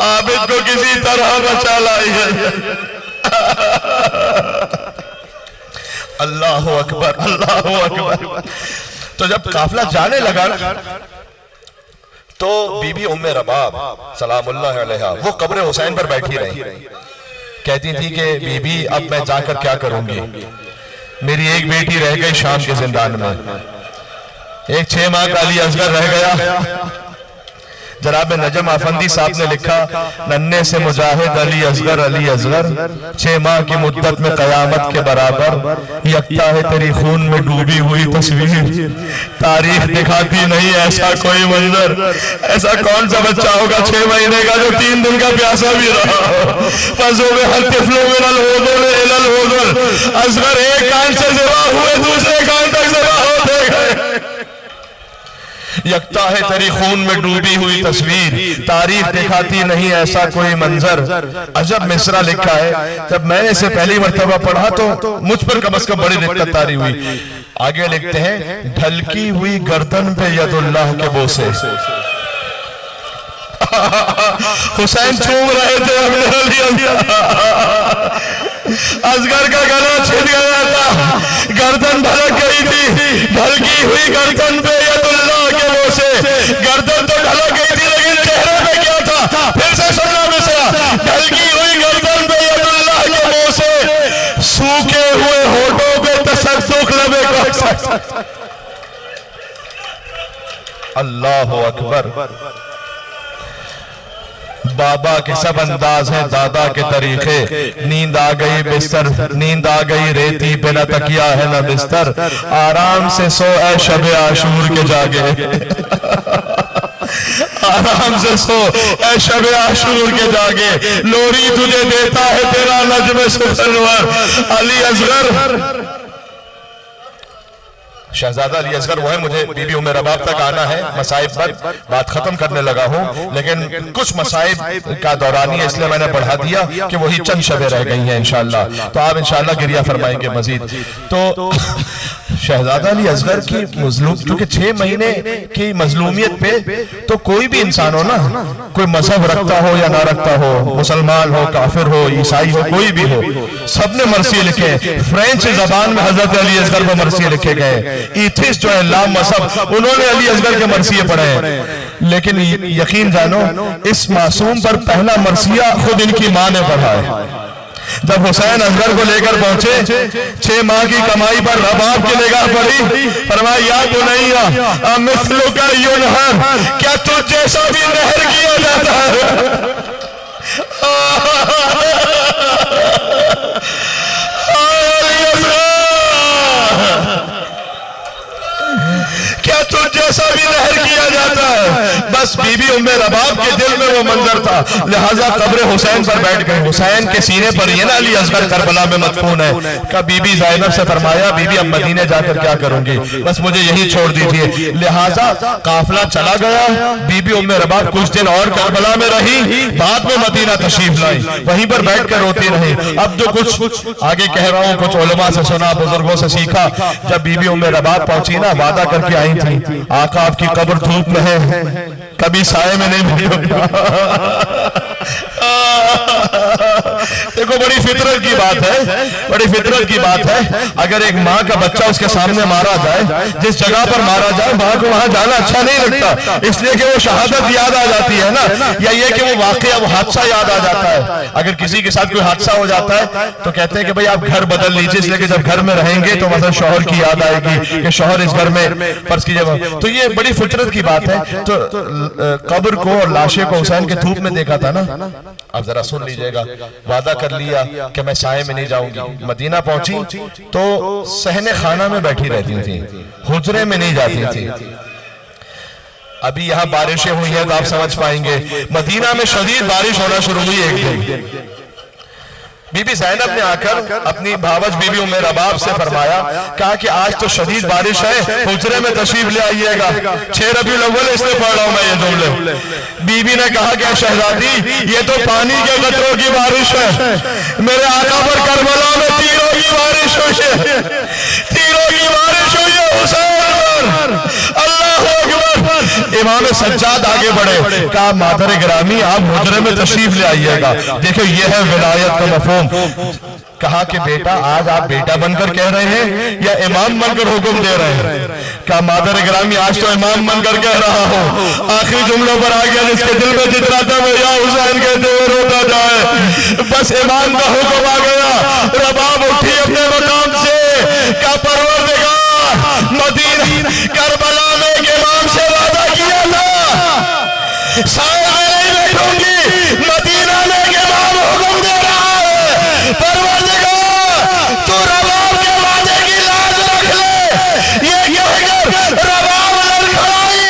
आबिद को किसी तरह बचा लाई है। अल्लाह अकबर, अल्लाह अकबर। तो जब काफिला जाने लगा तो बीबी उम्मे रबाब सलामुल्लाह अलैहा वो कब्र हुसैन पर बैठी रही, कहती थी कि बीबी अब मैं जाकर क्या करूंगी, मेरी एक बेटी रह गई शाम के जिंदान में, एक 6 माह का अली असगर रह गया। जनाब नजम आफंदी साहब ने लिखा, नन्हे से मुजाहिद अली असगर 6 माह की मुद्दत में कयामत के बराबर, यकता है तेरी खून में डूबी हुई तस्वीर, तारीख दिखाती नहीं ऐसा कोई मंजर। ऐसा कौन सा बच्चा होगा 6 महीने का जो 3 दिन का प्यासा भी रहा। असगर एक कान से ज़िबा हुए दूसरे कान तक ज़िबा होते गए। यकता है तेरी खून में डूबी हुई तस्वीर, तारीख दिखाती नहीं ऐसा कोई मंजर। अजब मिसरा लिखा है, जब मैंने इसे पहली मर्तबा पढ़ा तो मुझ पर कम से कम बड़ी दिक्कत तारी हुई। आगे लिखते हैं, ढलकी हुई गर्दन पे यदुल्लाह के बोसे। हुसैन चूम रहे थे, असगर का गला छिद गया था, गर्दन ढलक गई थी, ढलकी हुई गर्दन पे यदुल्लाह के बोसे। गर्दन तो ढलक गई थी लेकिन चेहरे पे क्या था, फिर से सुनना मिसरा, ढलकी हुई गर्दन पे यदुल्लाह के बोसे, सूखे हुए होठों पे तसद्दुक लबे को। अल्लाह अकबर। बाबा के सब अंदाज है, दादा के तरीके, नींद आ गई बिस्तर, नींद आ गई रेती पे न तकिया है न बिस्तर, आराम से सो ऐ शबे आशूर के जागे। आराम से सो ऐ शबे आशूर के जागे, लोरी तुझे देता है तेरा नज्म सुखनवर अली असगर। शहजादा अली असगर वो है, मुझे बीबी उम्मे रबाब तक आना है, मसाइब पर बात खत्म करने लगा हूँ, लेकिन कुछ मसाइब का दौरानी है इसलिए मैंने बढ़ा दिया कि वही चंद शबे रह गई हैं इंशाअल्लाह। तो आप इंशाअल्लाह गिरिया फरमाएंगे मजीद। तो शहजादा अली असगर की मजलूम, क्योंकि 6 महीने की मजलूमियत पे तो कोई भी इंसान हो ना, कोई मजहब रखता हो या ना रखता हो, मुसलमान हो, काफिर हो, ईसाई हो, कोई भी हो, सबने मरसी लिखे। फ्रेंच जबान में हजरत अली असगर पर मरसी लिखे गए। ईथिस्ट जो है लाम मजहब, उन्होंने अली असगर के मरसिये पढ़े हैं, लेकिन यकीन जानो इस मासूम पर पहला मरसिया खुद इनकी मां ने पढ़ा है। जब हुसैन असगर को लेकर पहुंचे, 6 माह की कमाई पर रबाब की निगाह पड़ी, फरमाया या बुनैया मिस्लु का युनहर, क्या तुझ जैसा भी नहर किया जाता है। क्या तुझ जैसा भी नहर किया जाता है। बस बीबी उम्मे रबाब के दिल में वो मंजर था, लिहाजा कब्र हुसैन पर बैठ गए। हुसैन के सीने पर ये ना अली असगर करबला में मदफून है। का बीबी ज़ैनब से फरमाया, बीबी अब मदीने जाकर क्या करूंगी, बस मुझे यही छोड़ दीजिए। लिहाजा काफिला चला गया। बीबी उम्मे रबाब कुछ दिन और करबला में रही, बाद में मदीना तशरीफ लाई, वहीं पर बैठ कर रोती रही। अब जो कुछ आगे कह रहा हूँ, कुछ उलमा से सुना, बुजुर्गों से सीखा। जब बीबी उम्मे रबाब पहुंची ना, वादा करके आई थी, आका आपकी कब्र धूप में है, कभी साए में नहीं देखो बड़ी फितरत की बात है, बड़ी फितरत की बात है। अगर एक माँ का बच्चा उसके सामने मारा जाए, जिस जगह पर मारा जाए, माँ को वहां जाना अच्छा नहीं लगता, इसलिए कि वो शहादत याद आ जाती है ना, या ये कि वो वाकया, वो हादसा याद आ जाता है। अगर किसी के साथ कोई हादसा हो जाता है तो कहते हैं कि भाई आप घर बदल लीजिए, इसलिए कि जब घर में रहेंगे तो मतलब शौहर की याद आएगी कि शौहर इस घर में फर्ज कीजिए। तो ये बड़ी फितरत की बात है। तो कब्र को और लाशे को हुसैन के धूप में देखा था ना। अब जरा सुन लीजिएगा, वादा कर लिया कि मैं साए में नहीं जाऊंगी। मदीना पहुंची तो सहने खाना में बैठी रहती थी, हुजरे में नहीं जाती थी। अभी यहाँ बारिशें हुई हैं तो आप समझ पाएंगे, मदीना में शदीद बारिश होना शुरू हुई एक दिन। बीबी ज़ैनब ने आकर अपनी भावज बीबी उम्मे रबाब से फरमाया, कहा कि आज तो शदीद बारिश है, हुजरे में तशरीफ ले आइएगा। 6 रबीउल अव्वल इसलिए पढ़ रहा हूं मैं ये जुमले। बीबी ने कहा कि शहजादी, ये तो पानी के कतरों की बारिश है, मेरे आका पर करबला में तीरों की बारिश हुई है, तीरों की बारिश हुई है हुसैन पर। अल्लाह अकबर। इमाम सज्जाद आगे बढ़े, कहा मादर गिरामी आप हुजरे में तशरीफ ले आइएगा। देखो ये है विलायत का मफहूम। कहा कि बेटा आज आप बेटा बनकर कह रहे हैं या इमाम बनकर हुक्म दे रहे हैं। कहा मादर गिरामी आज तो इमाम बनकर कह रहा हूं। आखिरी जुमलों पर आ गया, जिसके दिल में जितना था वो या हुसैन कहते हुए रोता जाए, बस इमाम का हुक्म आ गया। रबाब उठी अपने मकाम से, का परवरदिगार मदीना करबला में एक इमाम से वादा किया था, साए में नहीं बैठूंगी, मदीना में एक इमाम हुक्म दे रहा है, परवरदिगार तू रबाब के वादे की लाज रख ले। ये कहकर रबाब लड़खड़ाई,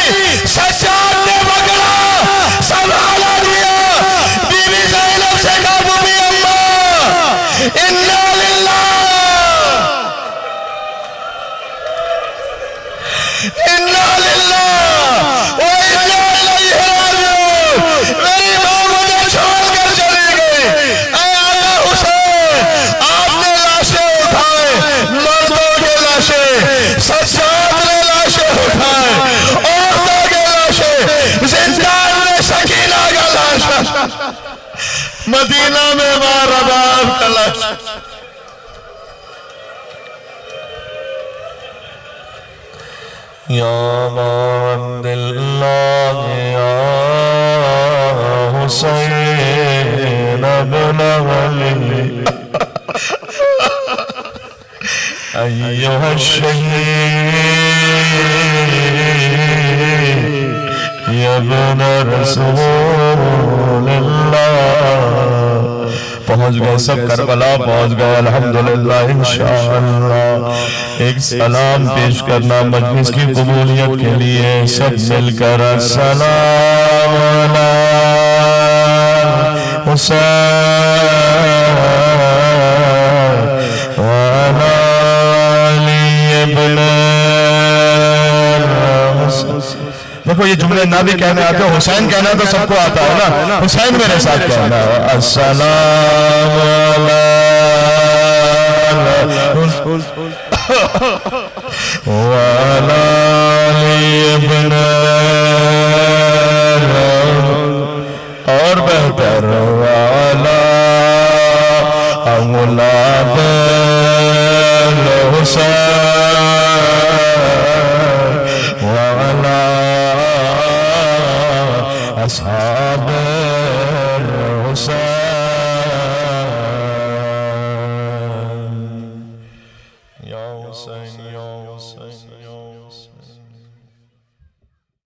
सज्जाद ने पकड़ा, संभाला दिया। बीबी ज़ैनब से कहा, बीबी अम्मा, इन्ना लिल्लाह इन्ना लिल्लाह व इन्ना इलैहि राजिऊन। मेरी मां मुझे छोड़कर चली गई। ऐ आका हुसैन, आपने लाशें उठाए, मर्दों के लाशें, सज्जाद ने लाशें उठाए, औरतों के लाशें, जिंदान में सकीना का लाश, मदीना में मां रबाब का लाश। या अब्दुल्लाह या हुसैन इब्न अली अय्युहा शहीद या इब्न रसूलल्लाह। पहुंच गए सब, करबला पहुंच गए अल्हम्दुलिल्लाह। इंशाअल्लाह एक सलाम पेश करना मजलिस की कबूलियत के लिए, सब मिलकर अस्सलाम अला हुसैन व अला अली इब्न हुसैन। देखो ये जुमले ना भी कहने आते, हुसैन कहना तो सबको आता है ना, हुसैन मेरे साथ कहना। अस्सलाम वाला इब्न और बेहतर वाला औलाद हुसैन वाला अस्हाब हुसैन। या हुसैन या हुसैन या